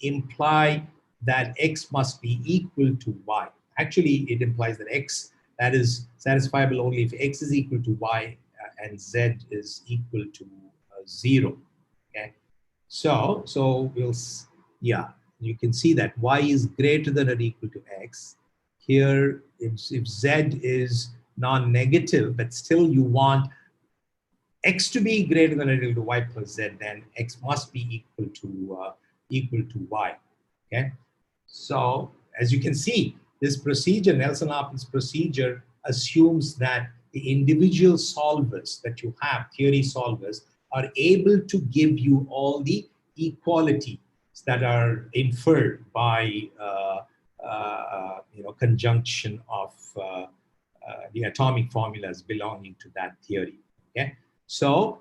S1: imply that x must be equal to y. Actually, it implies that x, that is satisfiable only if x is equal to y and z is equal to 0. Okay, so we'll, you can see that y is greater than or equal to x. Here, if z is non-negative, but still you want x to be greater than or equal to y plus z, then x must be equal to equal to y. Okay, so as you can see, this procedure, Nelson-Hopkins procedure, assumes that the individual solvers that you have, theory solvers, are able to give you all the equalities that are inferred by conjunction of the atomic formulas belonging to that theory. Okay, so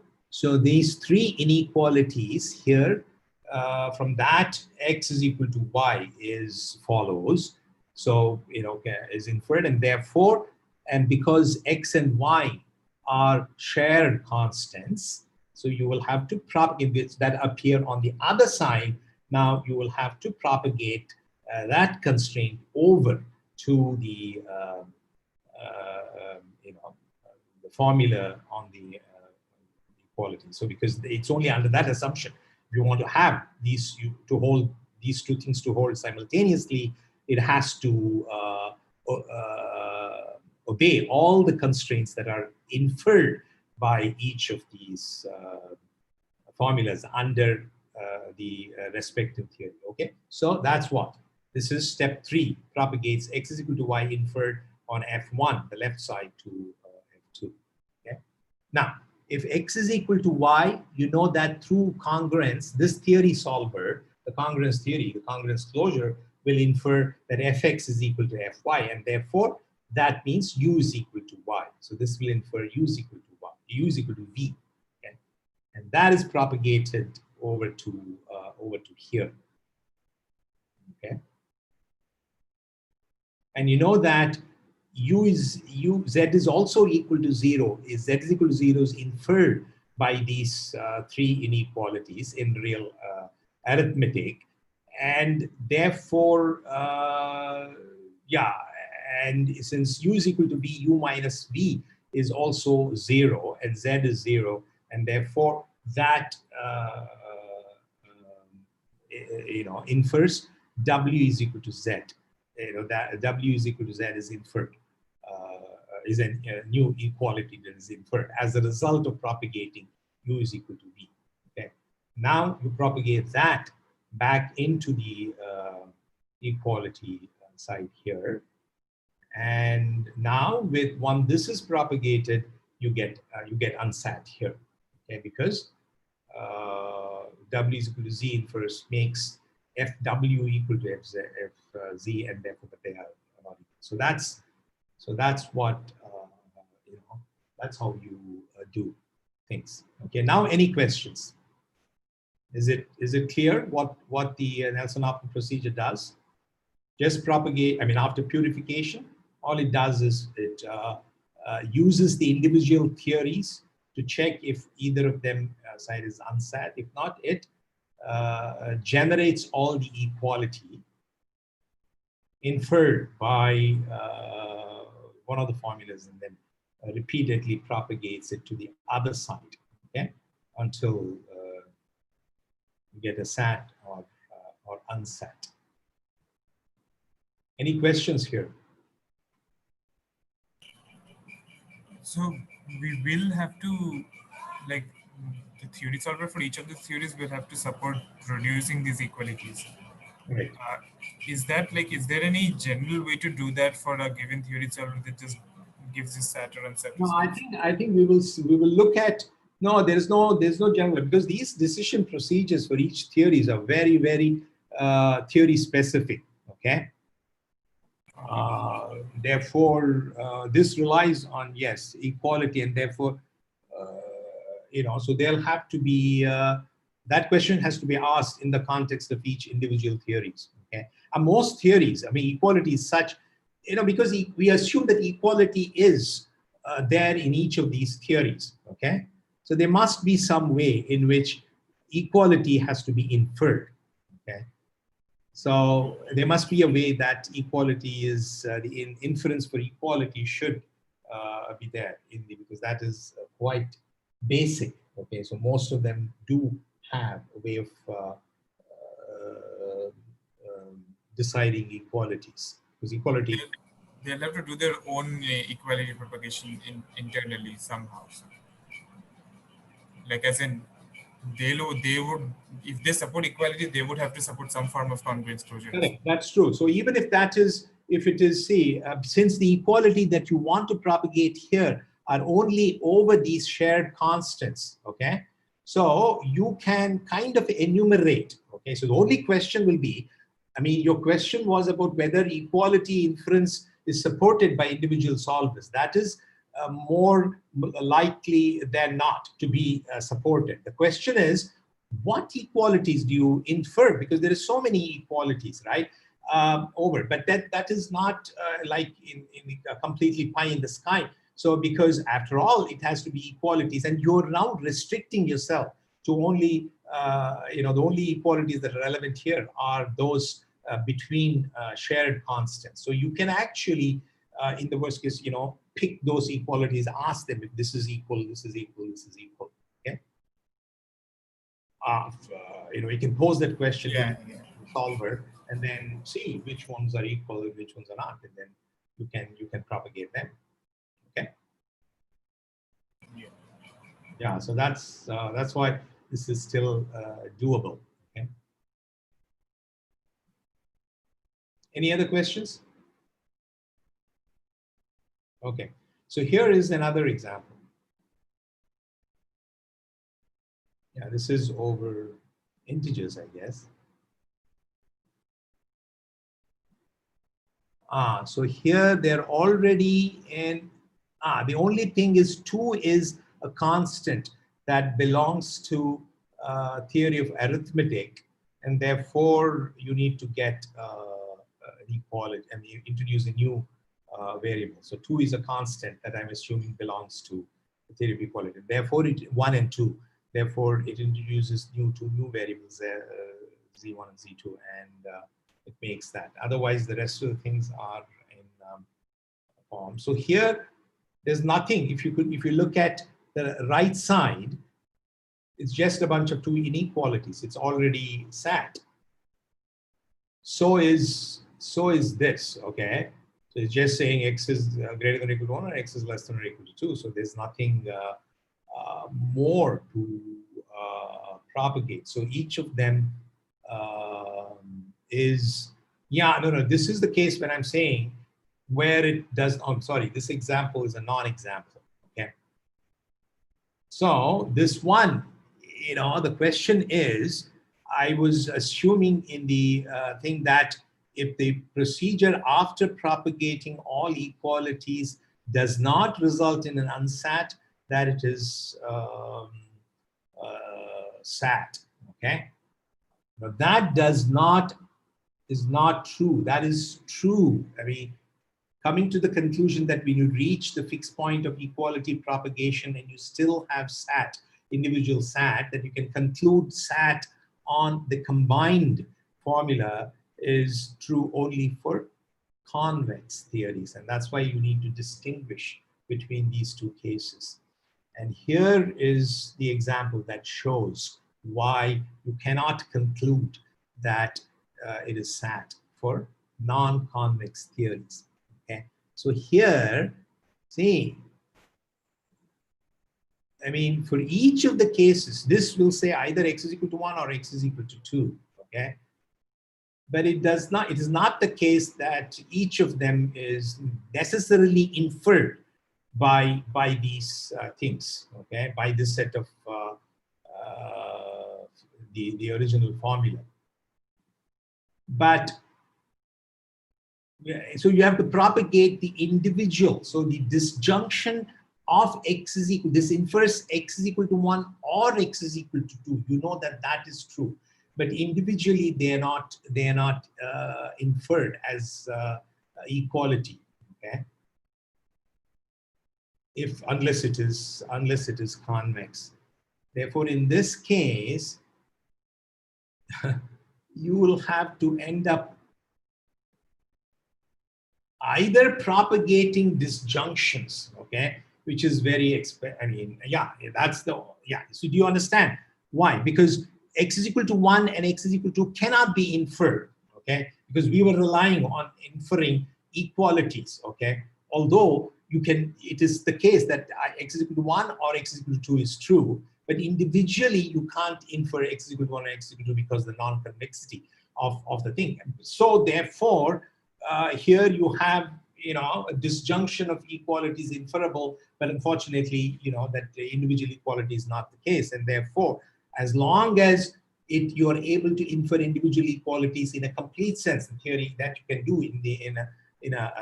S1: these three inequalities here, from that x is equal to y is follows. So is inferred, and therefore, and because x and y are shared constants, so you will have to propagate that appear on the other side. Now you will have to propagate that constraint over to the the formula on the equality. So because it's only under that assumption, if you want to have these to hold these two things to hold simultaneously, it has to obey all the constraints that are inferred by each of these formulas under the respective theory. Okay, so that's what this is. Step 3 propagates x is equal to y inferred on F1, the left side, to F2. Okay, now if x is equal to y, you know that through congruence, this theory solver, the congruence theory, the congruence closure, will infer that fx is equal to fy, and therefore that means u is equal to y. So this will infer u is equal to y, u is equal to v, okay? And that is propagated over to here. Okay, and you know that z is also equal to 0. Is z is equal to 0 is inferred by these three inequalities in real arithmetic, and therefore and since u is equal to v, u minus v is also 0, and z is 0, and therefore that infers w is equal to z. That w is equal to z is inferred, is a new equality that is inferred as a result of propagating u is equal to v. Okay, now you propagate that back into the equality side here, and now with this is propagated, you get unsat here. Okay, because w is equal to z infers makes fw equal to fz, and therefore they are not equal. So that's what that's how you do things. Okay, now any questions? Is it clear what the Nelson-Hopkins procedure does? Just propagate. I mean, after purification, all it does is it uses the individual theories to check if either of them side is unsat. If not, it generates all the equality inferred by one of the formulas, and then repeatedly propagates it to the other side, okay, until you get a sat or unsat. Any questions here?
S4: So we will have to, like, the theory solver for each of the theories will have to support producing these equalities.
S1: Right.
S4: Is there any general way to do that for a given theory solver that just gives you sat or unsat?
S1: No, I think we will look at, no, there's no general, because these decision procedures for each theories are very, very theory specific. Okay. Therefore, this relies on, yes, equality, and therefore, so there'll have to be, that question has to be asked in the context of each individual theories. Okay, and most theories, I mean, equality is such, because we assume that equality is there in each of these theories. Okay, so there must be some way in which equality has to be inferred. Okay. So there must be a way that equality is, the inference for equality should be there, because that is quite basic. Okay, so most of them do have a way of deciding equalities, because equality,
S4: they'll have to do their own equality propagation internally somehow. Like, as in, they would, if they support equality, they would have to support some form of congruence closure.
S1: Correct. That's true. So even if that is, if it is, see, since the equality that you want to propagate here are only over these shared constants, okay? So you can kind of enumerate, okay? So the only question will be, I mean, your question was about whether equality inference is supported by individual solvers. That is more likely than not to be supported. The question is, what equalities do you infer? Because there are so many equalities, right? Over, but that is not like in completely pie in the sky. So because after all, it has to be equalities, and you're now restricting yourself to only, the only equalities that are relevant here are those between shared constants. So you can actually, in the worst case, pick those equalities, ask them if this is equal, this is equal, this is equal. Okay. You can pose that question to the solver and then see which ones are equal and which ones are not, and then you can propagate them. Okay. Yeah. So that's why this is still doable. Okay. Any other questions? Okay. So here is another example. Yeah, this is over integers, I guess. So here they're already in, the only thing is 2 is a constant that belongs to theory of arithmetic, and therefore you need to get an equality, and you introduce a new variable. So 2 is a constant that I'm assuming belongs to the theory of equality. Therefore, 1 and 2. Therefore, it introduces two new variables, Z1 and Z2, and it makes that. Otherwise, the rest of the things are in form. So here, there's nothing. If you look at the right side, it's just a bunch of 2 inequalities. It's already sat. So is this, okay? So it's just saying x is greater than or equal to 1 or x is less than or equal to 2. So there's nothing more to propagate. So each of them is, this is the case when I'm saying where it does, I'm sorry, this example is a non-example, okay? So this one, the question is, I was assuming in the thing that if the procedure after propagating all equalities does not result in an unsat, that it is sat, okay? But that is not true. That is true. I mean, coming to the conclusion that when you reach the fixed point of equality propagation and you still have sat, individual sat, that you can conclude sat on the combined formula is true only for convex theories. And that's why you need to distinguish between these two cases. And here is the example that shows why you cannot conclude that it is sat for non-convex theories. Okay, so here, see, I mean, for each of the cases, this will say either x is equal to 1 or x is equal to 2. Okay, but it is not the case that each of them is necessarily inferred by these things, okay, by this set of the original formula. But so you have to propagate the individual. So the disjunction of x is equal, this infers x is equal to 1 or x is equal to 2. You know that is true. But individually, they are not inferred as equality. Okay. Unless it is convex. Therefore, in this case, you will have to end up either propagating disjunctions, okay, which is very, So do you understand why? Because x is equal to 1 and x is equal to 2 cannot be inferred, okay, because we were relying on inferring equalities, okay, although it is the case that x is equal to 1 or x is equal to 2 is true, but individually you can't infer x is equal to 1 or x is equal to 2 because of the non-convexity of the thing. So therefore, here you have, a disjunction of equalities inferable, but unfortunately, that the individual equality is not the case, and therefore, as long as you are able to infer individual equalities in a complete sense, in theory, that you can do in a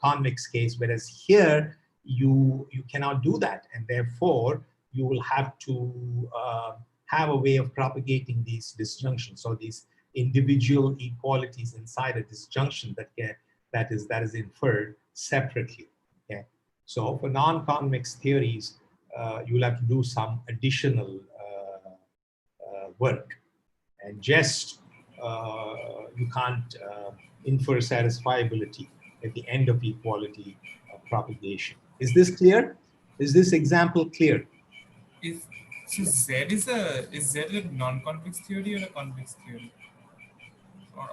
S1: convex case, whereas here you cannot do that, and therefore you will have to have a way of propagating these disjunctions, so these individual equalities inside a disjunction that is inferred separately. Okay, so for non-convex theories, you will have to do some additional work, and just you can't infer satisfiability at the end of equality propagation. Is this clear? Is this example clear?
S4: So is Z a non-convex theory or a convex theory?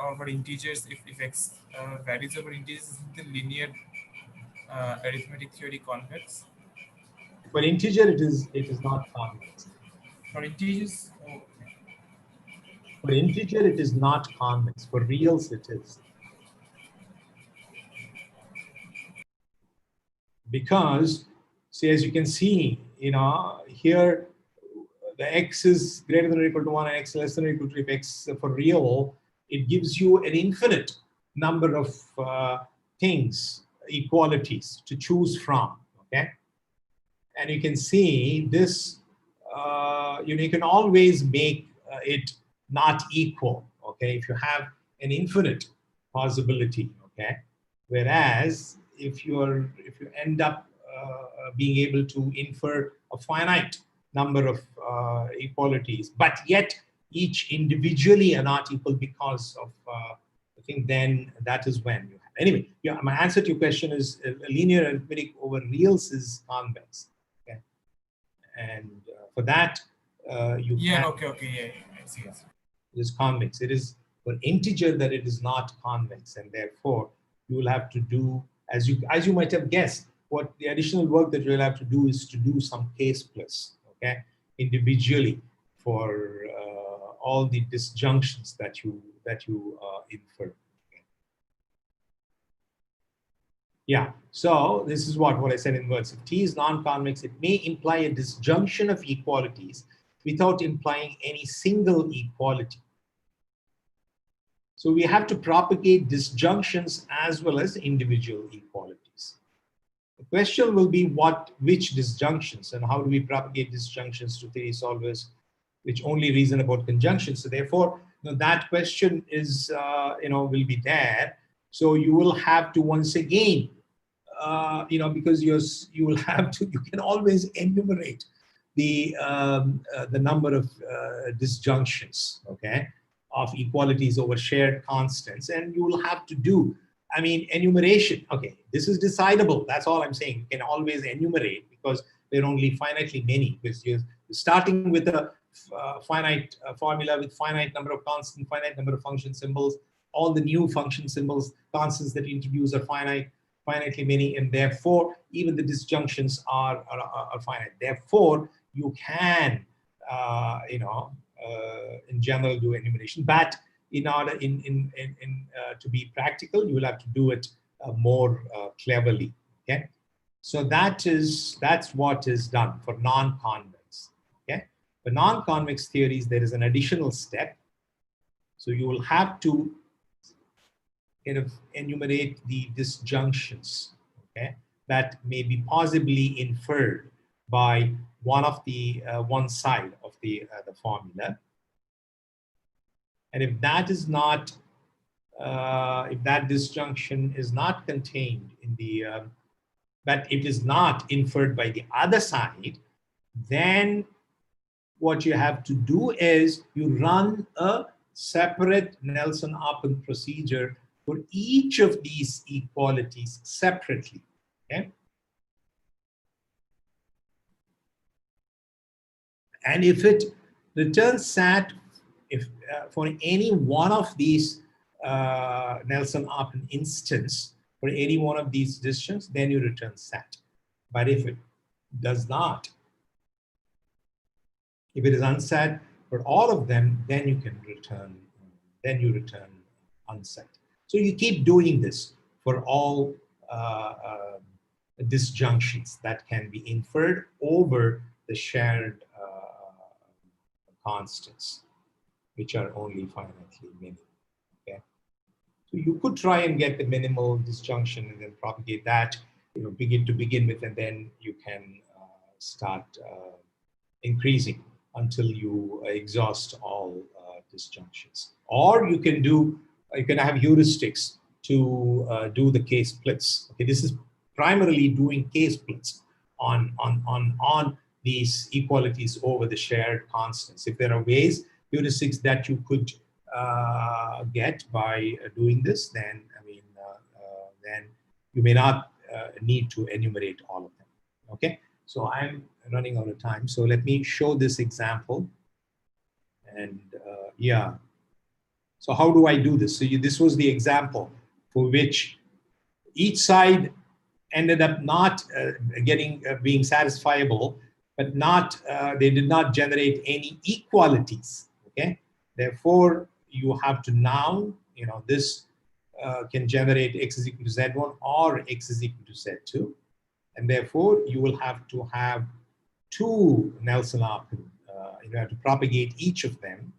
S4: Or for integers, if x varies over integers, is the linear arithmetic theory convex?
S1: For integer, it is not convex.
S4: For integers, oh.
S1: For integer, it is not convex. For reals, it is. Because, see, as you can see, here the x is greater than or equal to 1 and x less than or equal to, if x for real, it gives you an infinite number of things, equalities to choose from, okay? And you can see this, you can always make it not equal, okay, if you have an infinite possibility, okay? Whereas if you end up being able to infer a finite number of equalities, but yet each individually are not equal because of, I think then that is when you have. Anyway, yeah, my answer to your question is linear arithmetic over reals is convex, okay? And for that, you can,
S4: okay, I see.
S1: it is convex. It is for integer that it is not convex, and therefore you will have to do, as you might have guessed, what the additional work that you'll have to do is to do some case plus, okay, individually for all the disjunctions that you infer. Yeah, so this is what I said in words. If T is non-convex, it may imply a disjunction of equalities without implying any single equality. So we have to propagate disjunctions as well as individual equalities. The question will be which disjunctions, and how do we propagate disjunctions to theory solvers which only reason about conjunctions. So therefore, that question is, will be there. So you will have to once again, because you will have to, you can always enumerate the number of disjunctions, okay, of equalities over shared constants, and you will have to do, enumeration. Okay, this is decidable. That's all I'm saying. You can always enumerate because there are only finitely many. Because you're starting with a finite formula with finite number of constants, finite number of function symbols. All the new function symbols, constants that you introduce are finitely many, and therefore even the disjunctions are finite. Therefore, you can, in general, do enumeration, but in order to be practical, you will have to do it more cleverly. Okay, so that's what is done for non-convex. Okay, for non-convex theories, there is an additional step. So you will have to kind of enumerate the disjunctions, okay, that may be possibly inferred by one side of the formula. And if that is not, if that disjunction is not contained in the, but it is not inferred by the other side, then what you have to do is you run a separate Nelson-Appen procedure for each of these equalities separately. Okay? And if it returns sat, if for any one of these Nelson-Appen instance, for any one of these decisions, then you return sat. But if it does not, If it is unsat for all of them, then you can return, unsat. So you keep doing this for all disjunctions that can be inferred over the shared constants, which are only finitely many. Okay, so you could try and get the minimal disjunction and then propagate that, begin with, and then you can start increasing until you exhaust all disjunctions. Or you can have heuristics to do the k-splits. Okay, this is primarily doing k-splits on these equalities over the shared constants. If there are ways, heuristics that you could get by doing this, then then you may not need to enumerate all of them. Okay, so I'm running out of time. So let me show this example. And yeah, so how do I do this? So this was the example for which each side ended up not being satisfiable, but they did not generate any equalities. Okay, therefore you have to now, this can generate x is equal to z1 or x is equal to z2, and therefore you will have to have two Nelson-Apen. You have to propagate each of them.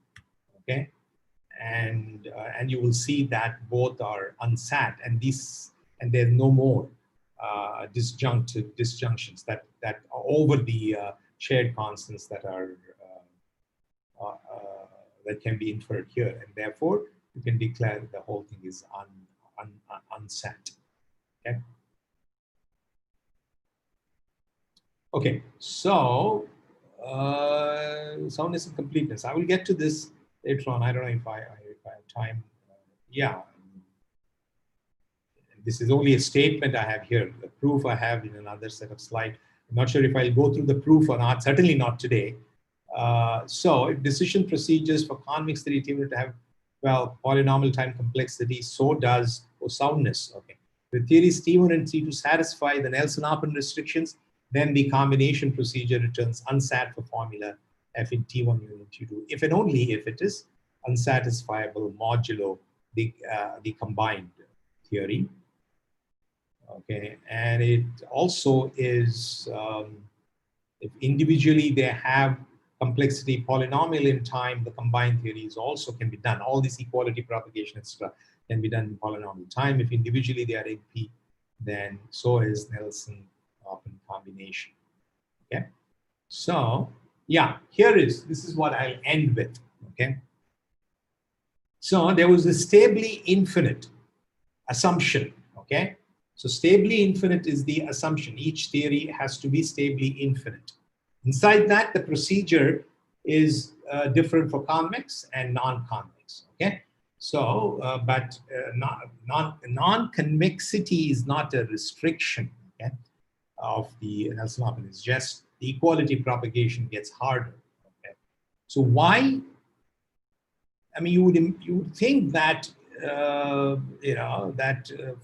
S1: Okay, and you will see that both are unsat, and there's no more disjunctions that are over the shared constants that are that can be inferred here, and therefore you can declare the whole thing is unsat. Okay. Okay, so soundness and completeness. I will get to this later on. I don't know if I have time. Yeah, this is only a statement I have here. The proof I have in another set of slides. I'm not sure if I'll go through the proof or not. Certainly not today. So if decision procedures for convex theory to have, well, polynomial time complexity, so does soundness. Okay. The theories T1 and T2 satisfy the Nelson-Apen restrictions, then the combination procedure returns unsat for formula f in T1 union T2, if and only if it is unsatisfiable modulo the combined theory. Okay, and it also is, if individually they have complexity polynomial in time, the combined theories also can be done. All this equality propagation, etc., can be done in polynomial time. If individually they are NP, then so is Nelson-Apen combination. Okay, so yeah, this is what I'll end with. Okay, so there was a stably infinite assumption. Okay, so stably infinite is the assumption. Each theory has to be stably infinite. Inside that, the procedure is different for convex and non-convex. Okay, so non-convexity is not a restriction, okay, of the Nelson-Apen. It's just the equality propagation gets harder. Okay, so why? I mean, you would think that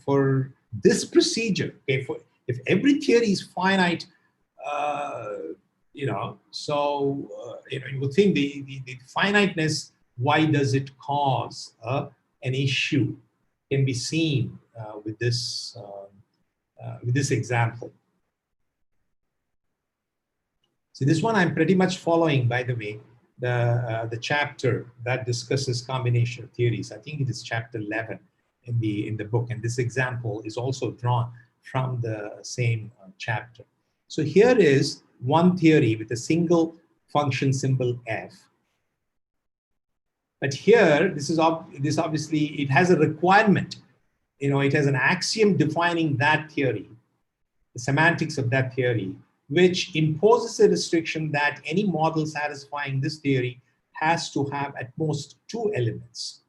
S1: for this procedure, okay, if every theory is finite, you would think the finiteness, why does it cause an issue, can be seen with this example. So this one I'm pretty much following, by the way, the chapter that discusses combination of theories. I think it is chapter 11 in the book, and this example is also drawn from the same chapter. So here is one theory with a single function symbol f. But here, this obviously, it has a requirement. It has an axiom defining that theory, the semantics of that theory, which imposes a restriction that any model satisfying this theory has to have at most two elements.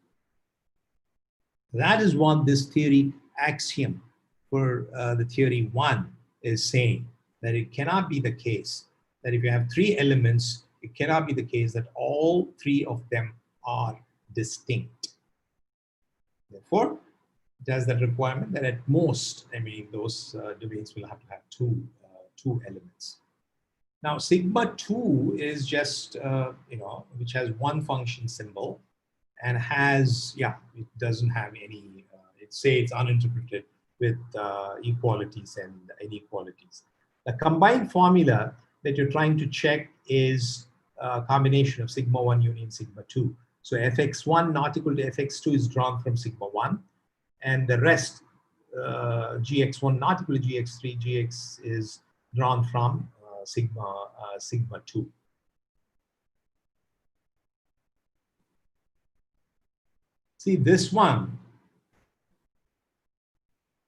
S1: That is what this theory axiom for the theory 1 is saying, that it cannot be the case that if you have three elements, it cannot be the case that all three of them are distinct. Therefore, it has that requirement that at most, those domains will have to have two elements. Now, sigma 2 is just, which has one function symbol and has, it doesn't have any, it's uninterpreted with equalities and inequalities. The combined formula that you're trying to check is a combination of sigma 1 union sigma 2. So fx1 not equal to fx2 is drawn from sigma 1, and the rest, gx1 not equal to gx3, gx is drawn from sigma 2. See this one.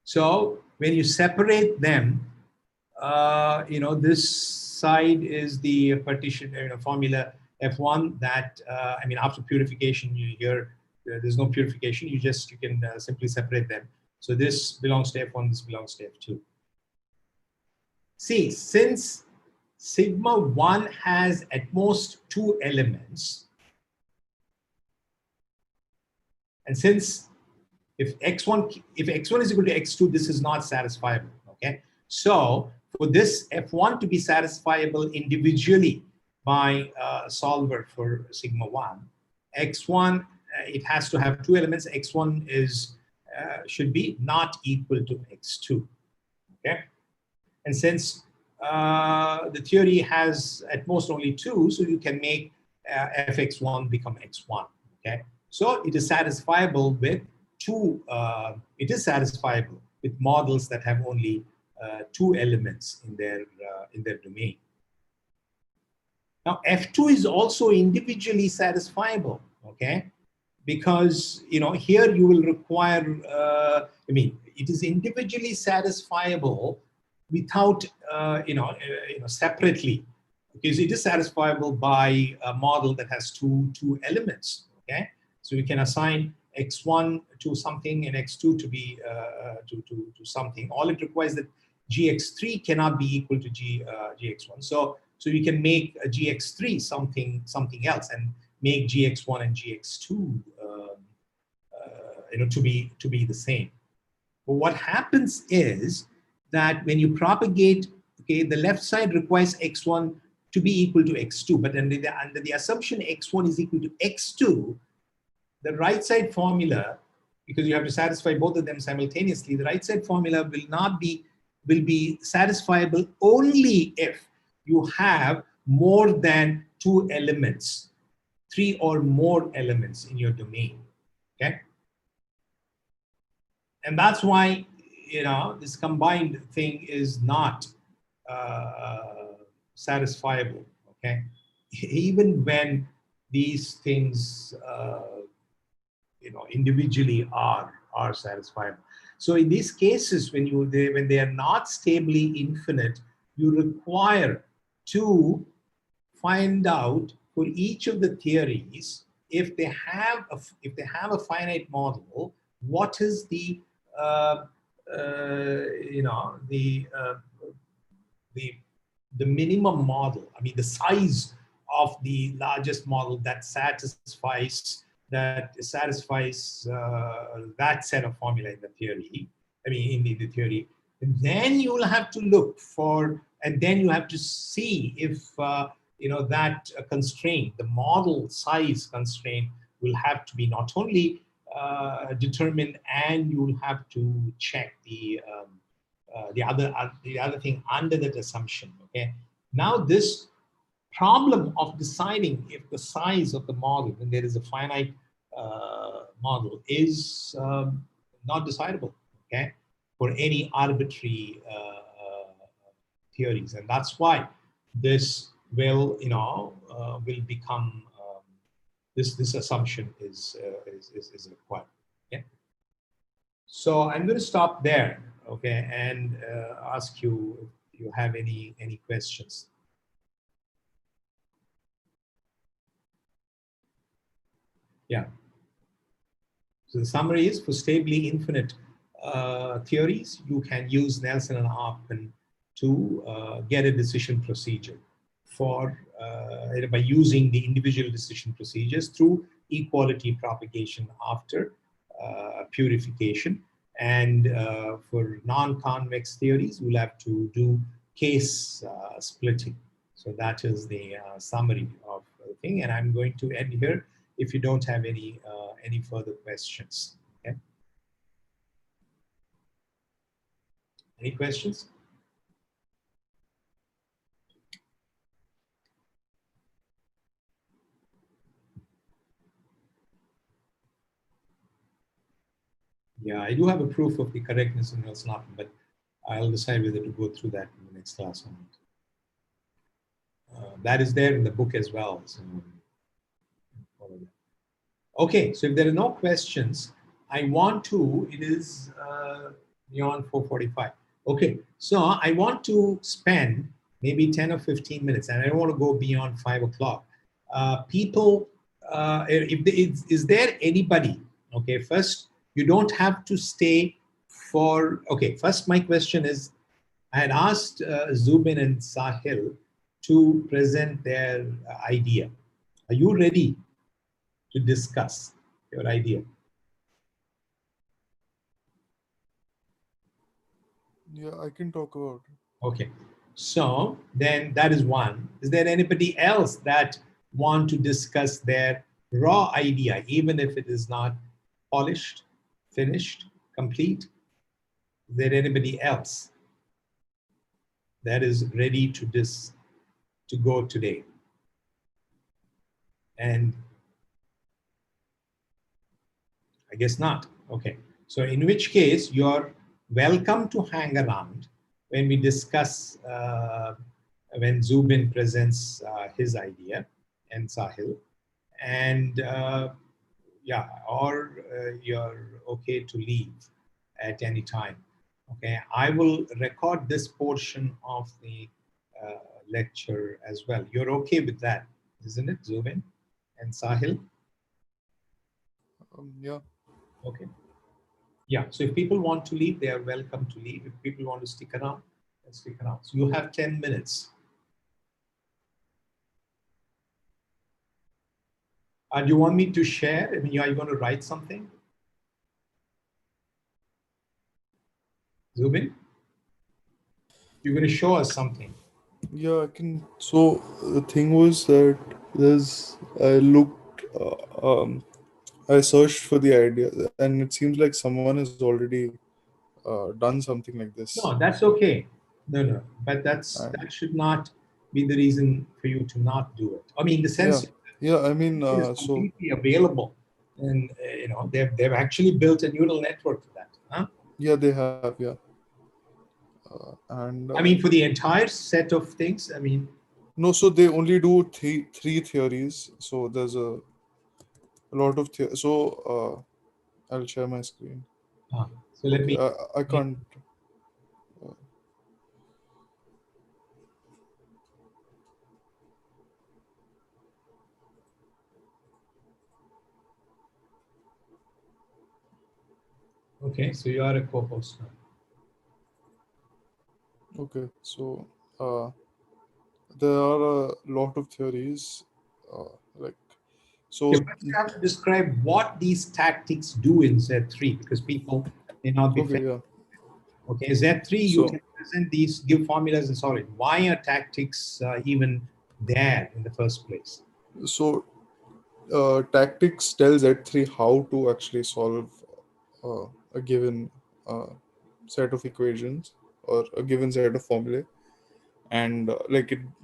S1: So when you separate them, this side is the partition formula F1 that, after purification, there's no purification. You can simply separate them. So this belongs to F1, this belongs to F2. See, since sigma 1 has at most 2 elements, and since if x1 is equal to x2, this is not satisfiable. Okay, so for this F1 to be satisfiable individually by solver for sigma 1, x1 it has to have 2 elements. X1 should be not equal to x2. Okay, and since the theory has at most only 2, so you can make fx1 become x1. Okay, so it is satisfiable with it is satisfiable with models that have only 2 elements in their domain. Now F2 is also individually satisfiable, okay? Because here you will require, it is individually satisfiable without, separately, because it is satisfiable by a model that has two elements, okay? So you can assign x1 to something and x2 to be to something. All it requires that gx3 cannot be equal to gx1. So you can make a gx3 something else and make gx1 and gx2 to be the same. But what happens is that when you propagate, okay, the left side requires x1 to be equal to x2, but under the assumption x1 is equal to x2, the right side formula, because you have to satisfy both of them simultaneously, the right side formula will be satisfiable only if you have more than 2 elements, 3 or more elements in your domain. Okay, and that's why this combined thing is not satisfiable. Okay, even when these things individually are satisfiable. So in these cases, when they are not stably infinite, you require to find out for each of the theories, if they have a finite model, what is the the minimum model, the size of the largest model that satisfies that set of formula in the theory, in the theory. And then you will have to look for, and then you have to see if that constraint, the model size constraint, will have to be not only determined, and you will have to check the other thing under that assumption. Okay, now this problem of deciding if the size of the model, when there is a finite model, is not decidable, okay, for any arbitrary theories, and that's why this will become this assumption is required. Okay, so I'm going to stop there, okay, and ask you if you have any questions. Yeah. So the summary is, for stably infinite theories, you can use Nelson and Hoffman to get a decision procedure by using the individual decision procedures through equality propagation after purification. And for non-convex theories, we'll have to do case splitting. So that is the summary of the thing, and I'm going to end here if you don't have any further questions. Okay. Any questions? Yeah, I do have a proof of the correctness of Nelson, but I'll decide whether to go through that in the next class or not. That is there in the book as well. So follow that. Okay, so if there are no questions, I want to, it is beyond 4:45. Okay, so I want to spend maybe 10 or 15 minutes, and I don't want to go beyond 5 o'clock. People, is there anybody, okay, first, you don't have to stay for, okay, first my question is, I had asked Zubin and Sahil to present their idea. Are you ready to discuss your idea?
S5: Yeah, I can talk about it.
S1: Okay, so then that is one. Is there anybody else that want to discuss their raw idea, even if it is not polished, finished, complete? Is there anybody else that is ready to go today? And I guess not. Okay. So in which case, you're welcome to hang around when we discuss, when Zubin presents his idea and Sahil. And yeah, or you're okay to leave at any time. Okay. I will record this portion of the lecture as well. You're okay with that, isn't it, Zubin and Sahil?
S5: Yeah.
S1: Okay. Yeah, so if people want to leave, they are welcome to leave. If people want to stick around, then stick around. So you have 10 minutes. Do you want me to share? I mean, are you going to write something? Zubin? You're going to show us something.
S5: Yeah, I can. So the thing was that I looked, I searched for the idea, and it seems like someone has already done something like this.
S1: No, that's okay. No. But that should not be the reason for you to not do it. I mean, the sense
S5: Yeah. I mean,
S1: it is completely available. And, they've actually built a neural network for that. Huh?
S5: Yeah, they have. Yeah. And
S1: I mean, for the entire set of things, I mean.
S5: No, so they only do three theories. So there's a lot of So I'll share my screen.
S1: So let me.
S5: I can't.
S1: Okay, so you are a co-host now.
S5: Okay, so there are a lot of theories, like so.
S1: Okay, first you have to describe what these tactics do in Z3 because people may not be.
S5: Okay, yeah.
S1: Okay, Z3 you can present these, give formulas and solve it. Why are tactics even there in the first place?
S5: So tactics tells Z3 how to actually solve a given set of equations or a given set of formulae, and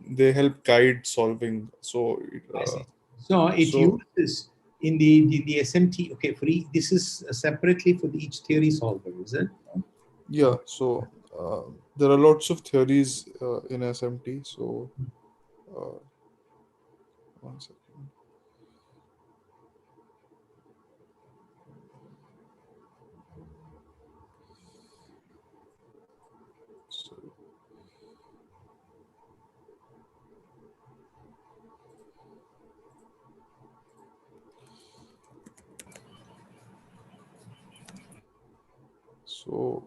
S5: they help guide solving. So
S1: I see. So it uses in the SMT. Okay, this is separately for each theory solver, is it?
S5: Yeah. So there are lots of theories in SMT. So one second. So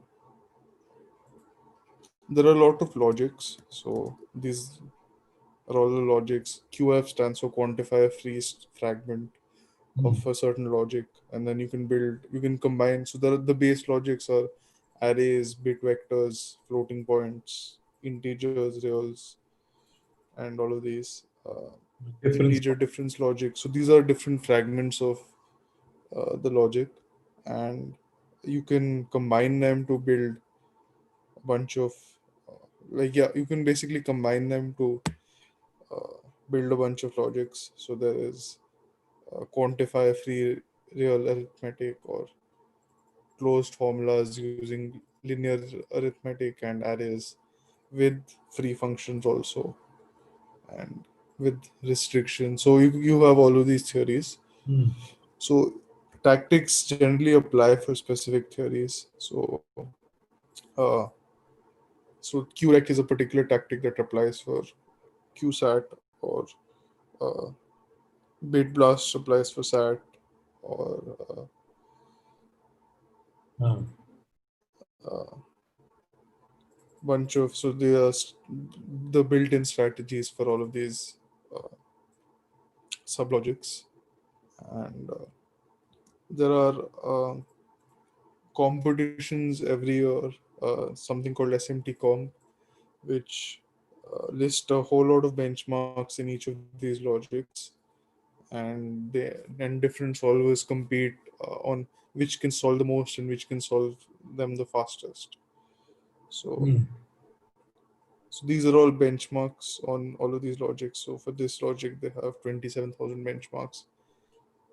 S5: there are a lot of logics. So these are all the logics. QF stands for quantify a free fragment of a certain logic, and then you can combine. So the base logics are arrays, bit vectors, floating points, integers, reals, and all of these
S1: Difference.
S5: integer difference logic. So these are different fragments of the logic, and you can combine them to build a bunch of you can basically combine them to build a bunch of logics. So there is quantify free real arithmetic, or closed formulas using linear arithmetic and arrays, with free functions also, and with restrictions. So you have all of these theories.
S1: Hmm.
S5: So tactics generally apply for specific theories. Uh, so QREC is a particular tactic that applies for QSAT, or uh, bit blast applies for SAT, or
S1: Ah.
S5: bunch of, so there are the built-in strategies for all of these uh, sublogics, and there are competitions every year, something called SMT-Com, which list a whole lot of benchmarks in each of these logics, and different solvers compete on which can solve the most and which can solve them the fastest. So
S1: Hmm.
S5: so these are all benchmarks on all of these logics. So for this logic, they have 27,000 benchmarks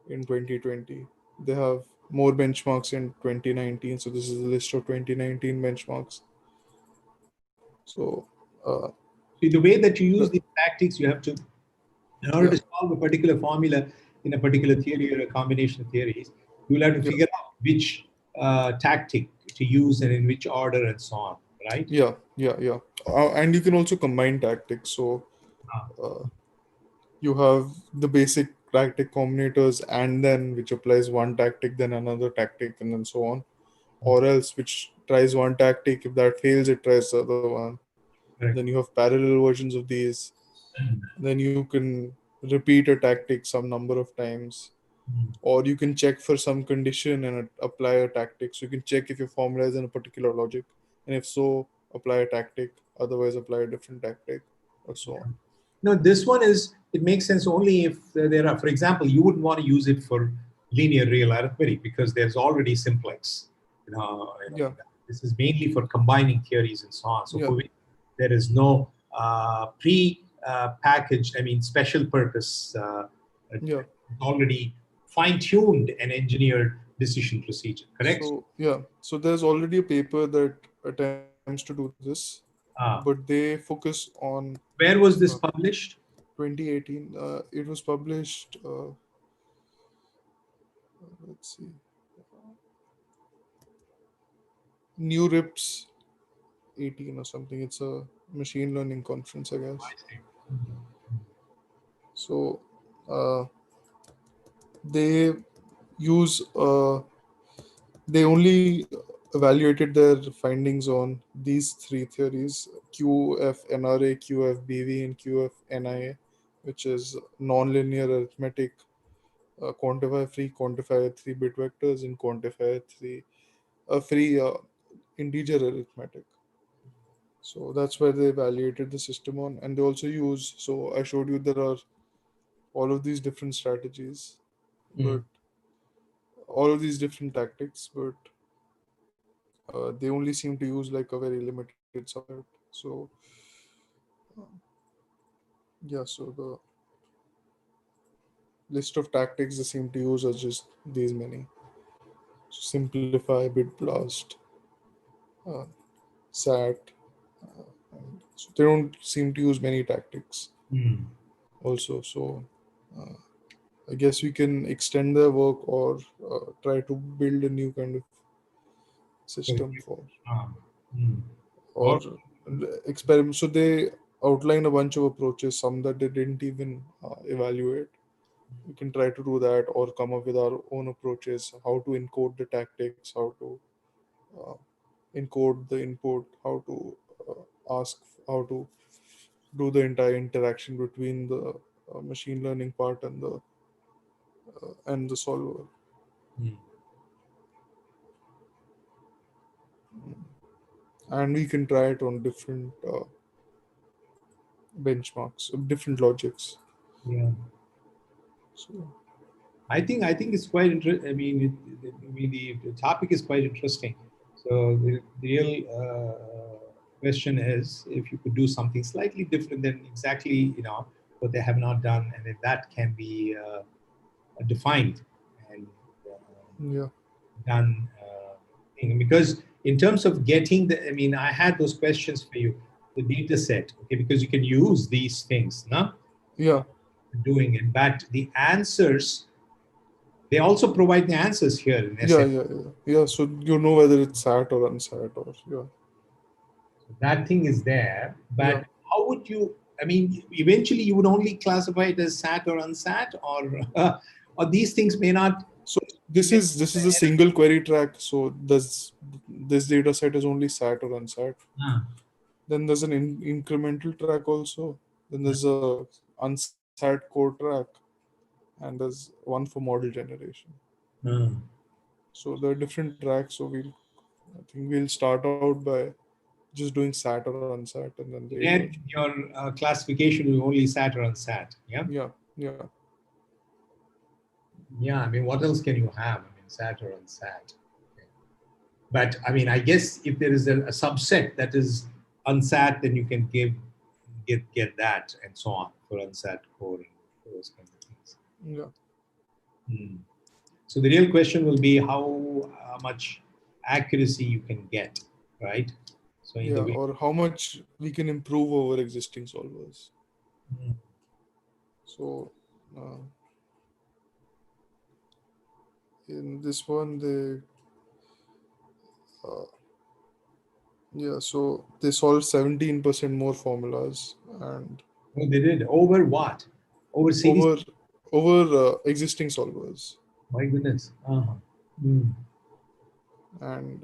S5: in 2020. They have more benchmarks in 2019. So this is a list of 2019 benchmarks. So
S1: See, the way that you use
S5: the,
S1: these tactics, you have to, in order to
S5: yeah,
S1: solve a particular formula in a particular theory or a combination of theories, you will have to
S5: yeah,
S1: figure out which tactic to use and in which order and so on, right?
S5: yeah. And you can also combine tactics. So
S1: Ah.
S5: uh, you have the basic tactic combinators, and then which applies one tactic, then another tactic, and then so on. Or else which tries one tactic, if that fails, it tries the other one. Then
S1: Correct.
S5: you have parallel versions of these.
S1: Hmm.
S5: Then you can repeat a tactic some number of times,
S1: Hmm.
S5: or you can check for some condition and apply a tactic. So you can check if your formula is in a particular logic, and if so, apply a tactic, otherwise apply a different tactic, or so on.
S1: No, this one is, it makes sense only if there are, for example, you wouldn't want to use it for linear real arithmetic because there's already simplex.
S5: Yeah,
S1: This is mainly for combining theories and so on. So
S5: yeah,
S1: for which there is no packaged, I mean, special purpose,
S5: yeah.
S1: already fine-tuned and engineered decision procedure, correct?
S5: So there's already a paper that attempts to do this, but
S1: Uh,
S5: they focus on
S1: where was
S5: uh,
S1: this published?
S5: 2018. It was published. Let's see, New Rips 18 or something. It's a machine learning conference, I
S1: I
S5: guess.
S1: see.
S5: So uh, they use they only evaluated their findings on these three theories: QFNRA, QFBV, and QFNIA, which is nonlinear arithmetic, quantify free, quantify 3-bit vectors, and quantify free integer arithmetic. So that's where they evaluated the system on, and they also use. So I showed you there are all of these different strategies, but
S1: Mm.
S5: all of these different tactics, but they only seem to use like a very limited subset. So yeah, so the list of tactics they seem to use are just these many: simplify, bit blast, uh, SAT. And so they don't seem to use many tactics
S1: Mm.
S5: also. So uh, I guess we can extend their work, or try to build a new kind of system for,
S1: Ah. Mm.
S5: or
S1: Or
S5: experiment. So they outline a bunch of approaches, some that they didn't even evaluate. We can try to do that, or come up with our own approaches: how to encode the tactics, how to uh, encode the input, how to ask, how to do the entire interaction between the machine learning part and the solver.
S1: Mm.
S5: And we can try it on different benchmarks of different logics.
S1: Yeah.
S5: So
S1: I think it's quite interesting. I mean, the topic is quite interesting. So the real question is if you could do something slightly different than exactly what they have not done, and if that can be defined and
S5: yeah,
S1: done. Because in terms of getting the, I mean, I had those questions for you, the data set, okay, because you can use these things, no?
S5: yeah,
S1: Doing it, but the answers, they also provide the answers here in
S5: yeah,
S1: SF.
S5: yeah, yeah, yeah. So you know whether it's sat or unsat or yeah,
S1: That thing is there,
S5: yeah.
S1: but how would you? I mean, eventually you would only classify it as sat or unsat, or or these things may not.
S5: So this is a single query track. So does this data set is only sat or unsat? Then there's an incremental track also. Then there's a unsat core track, and there's one for model generation. So there are different tracks. So I think we'll start out by just doing sat or unsat, and then later,
S1: Then your classification will only sat or unsat. Yeah.
S5: yeah, yeah,
S1: Yeah. I mean, what else can you have? I mean, sat or unsat. Okay. But I mean, I guess if there is a subset that is unsat, then you can get that and so on for unsat core and those kinds of things.
S5: yeah,
S1: Hmm. So the real question will be how much accuracy you can get, right? So in
S5: yeah,
S1: the way.
S5: or how much we can improve over existing solvers.
S1: Hmm.
S5: So uh, in this one, uh, yeah, so they solved 17% more formulas and
S1: Oh, they did over what? Over series.
S5: over existing solvers,
S1: My goodness. Uh-huh. Hmm.
S5: and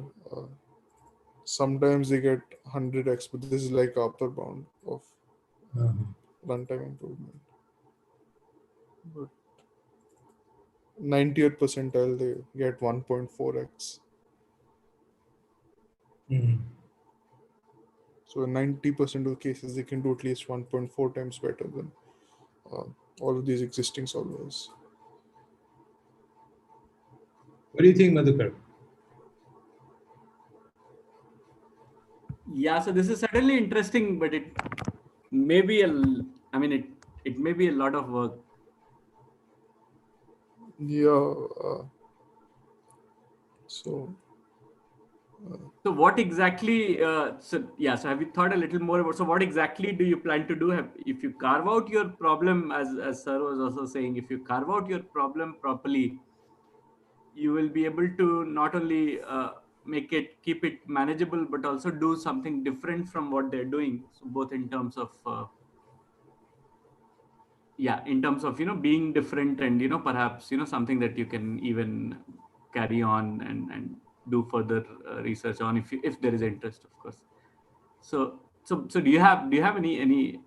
S5: sometimes they get 100x, but this is like upper bound of
S1: Uh-huh.
S5: runtime improvement. But 90th percentile they get 1.4x.
S1: Hmm.
S5: So in 90% of the cases they can do at least 1.4 times better than uh, all of these existing solvers.
S1: What do you think, Madhukar?
S3: Yeah, so this is certainly interesting, but it may be I mean, it may be a lot of work.
S5: Yeah. So
S3: So what exactly? So yeah. So have you thought a little more about? So what exactly do you plan to do? If you carve out your problem, as Sir was also saying, if you carve out your problem properly, you will be able to not only keep it manageable, but also do something different from what they're doing. So both in terms of in terms of being different, and perhaps something that you can even carry on and do further research on if there is interest, of course. So do you have any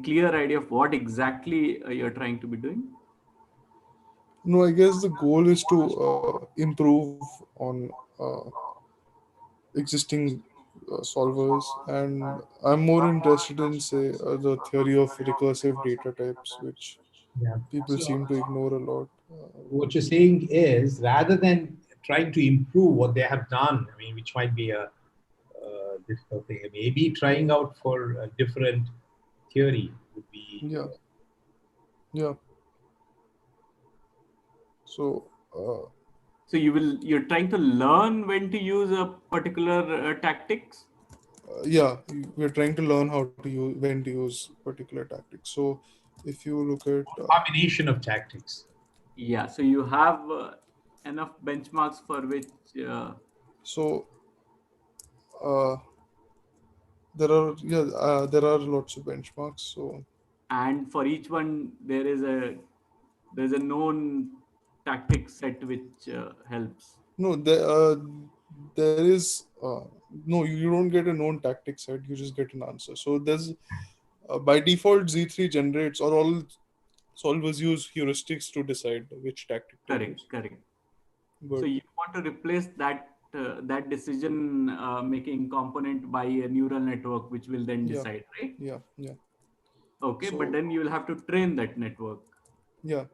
S3: clear idea of what exactly you're trying to be doing?
S5: no, I guess the goal is to improve on existing solvers, and I'm more interested in, say, the theory of recursive data types, which
S1: Yeah.
S5: people
S1: So
S5: seem to ignore a lot.
S1: what you're saying is rather than trying to improve what they have done, I mean, which might be a difficult thing, maybe trying out for a different theory would be.
S5: Yeah, yeah. So
S3: So you're trying to learn when to use a particular tactics.
S5: yeah, we're trying to learn how to use when to use particular tactics. So if you look at
S1: Combination of tactics.
S3: Yeah, so you have enough benchmarks for which
S5: so uh, there are lots of benchmarks. So
S3: and for each one there's a known tactic set which helps.
S5: no, there is no, you don't get a known tactic set. You just get an answer. So there's by default Z3 generates, or all solvers use heuristics to decide which tactic to use.
S3: Correct. So
S5: But
S3: you want to replace that decision making component by a neural network which will then
S5: yeah,
S3: decide, right?
S5: yeah, yeah.
S3: Okay,
S5: So
S3: but then you will have to train that network.
S5: yeah,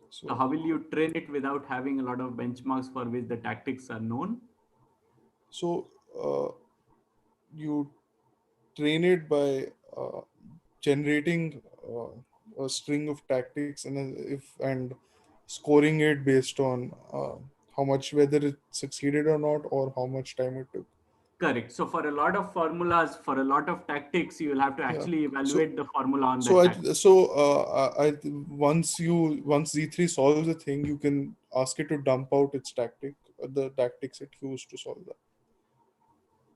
S3: So how will you train it without having a lot of benchmarks for which the tactics are known?
S5: so you train it by generating a string of tactics and scoring it based on how much, whether it succeeded or not, or how much time it took.
S3: Correct. So for a lot of formulas, for a lot of tactics, you will have to
S5: Yeah.
S3: actually
S5: So
S3: evaluate the formula on
S5: so
S3: that
S5: I
S3: tactic.
S5: so I once Z3 solves a thing, you can ask it to dump out its tactic, the tactics it used to solve that.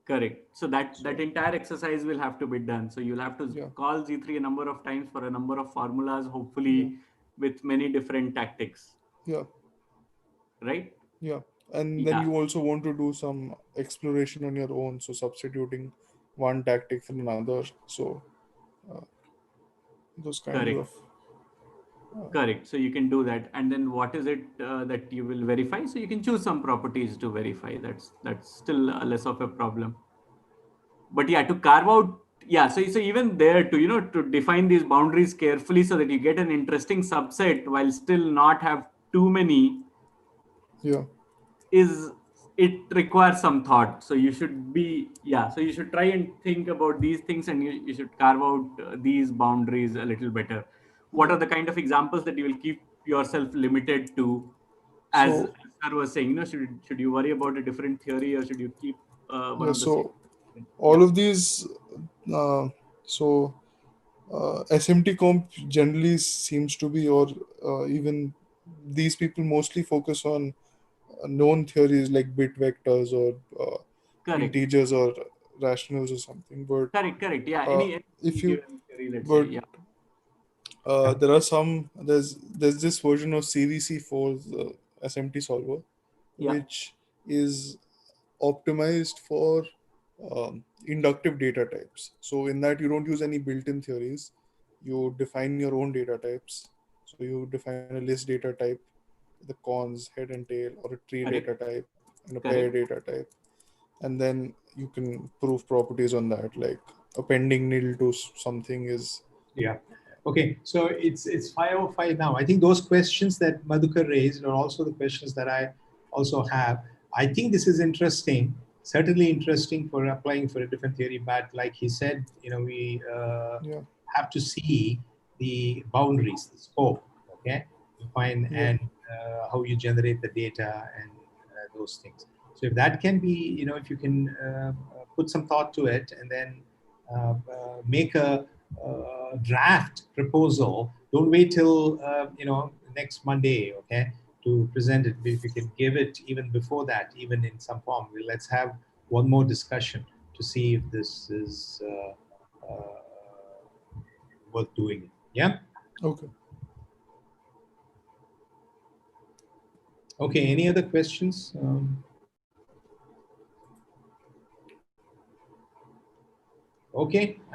S3: Correct. So that
S5: So
S3: entire exercise will have to be done. So you'll have to
S5: yeah,
S3: call Z3 a number of times for a number of formulas,
S5: yeah,
S3: hopefully with many different tactics,
S5: yeah,
S3: right?
S5: yeah. And then
S3: Yeah,
S5: you also want to do some exploration on your own, so substituting one tactic for another. So uh, those kinds
S3: correct.
S5: of
S3: Correct. So you can do that. And then what is it that you will verify? So you can choose some properties to verify. That's still less of a problem. But yeah, to carve out, yeah, so even there to to define these boundaries carefully so that you get an interesting subset while still not have too many,
S5: yeah,
S3: is it requires some thought. So you should be, yeah, so you should try and think about these things, and you should carve out these boundaries a little better. What
S5: yeah.
S3: are the kind of examples that you will keep yourself limited to? As
S5: So
S3: sir was saying, should you worry about a different theory, or should you keep one
S5: yeah,
S3: of the same?
S5: so
S3: Yeah.
S5: all of these so SMT comp generally seems to be, or even these people mostly focus on known theories like bit vectors or
S3: Correct.
S5: integers or rationals or something. But
S3: Correct. Yeah.
S5: uh,
S3: Any
S5: if you
S3: given theory, let's say.
S5: but
S3: Yeah.
S5: there are there's this version of CVC4, the SMT solver,
S3: Yeah.
S5: which is optimized for inductive data types. So in that, you don't use any built-in theories. You define your own data types. So you define a list data type, the cons, head and tail, or a tree data
S3: Correct.
S5: type, and a pair
S3: Correct.
S5: data type. And then you can prove properties on that, like appending nil to something is.
S1: Yeah. Okay. So it's 5:05 now. I think those questions that Madhukar raised are also the questions that I also have. I think this is interesting. Certainly interesting for applying for a different theory. But like he said, we
S5: Yeah,
S1: have to see the boundaries, the scope. Okay. Define
S5: yeah,
S1: and how you generate the data and those things. So if that can be, if you can put some thought to it and then make a draft proposal. Don't wait till next Monday, okay, to present it. If you can give it even before that, even in some form, let's have one more discussion to see if this is worth doing. Yeah.
S5: okay.
S1: Okay. Any other questions? Okay.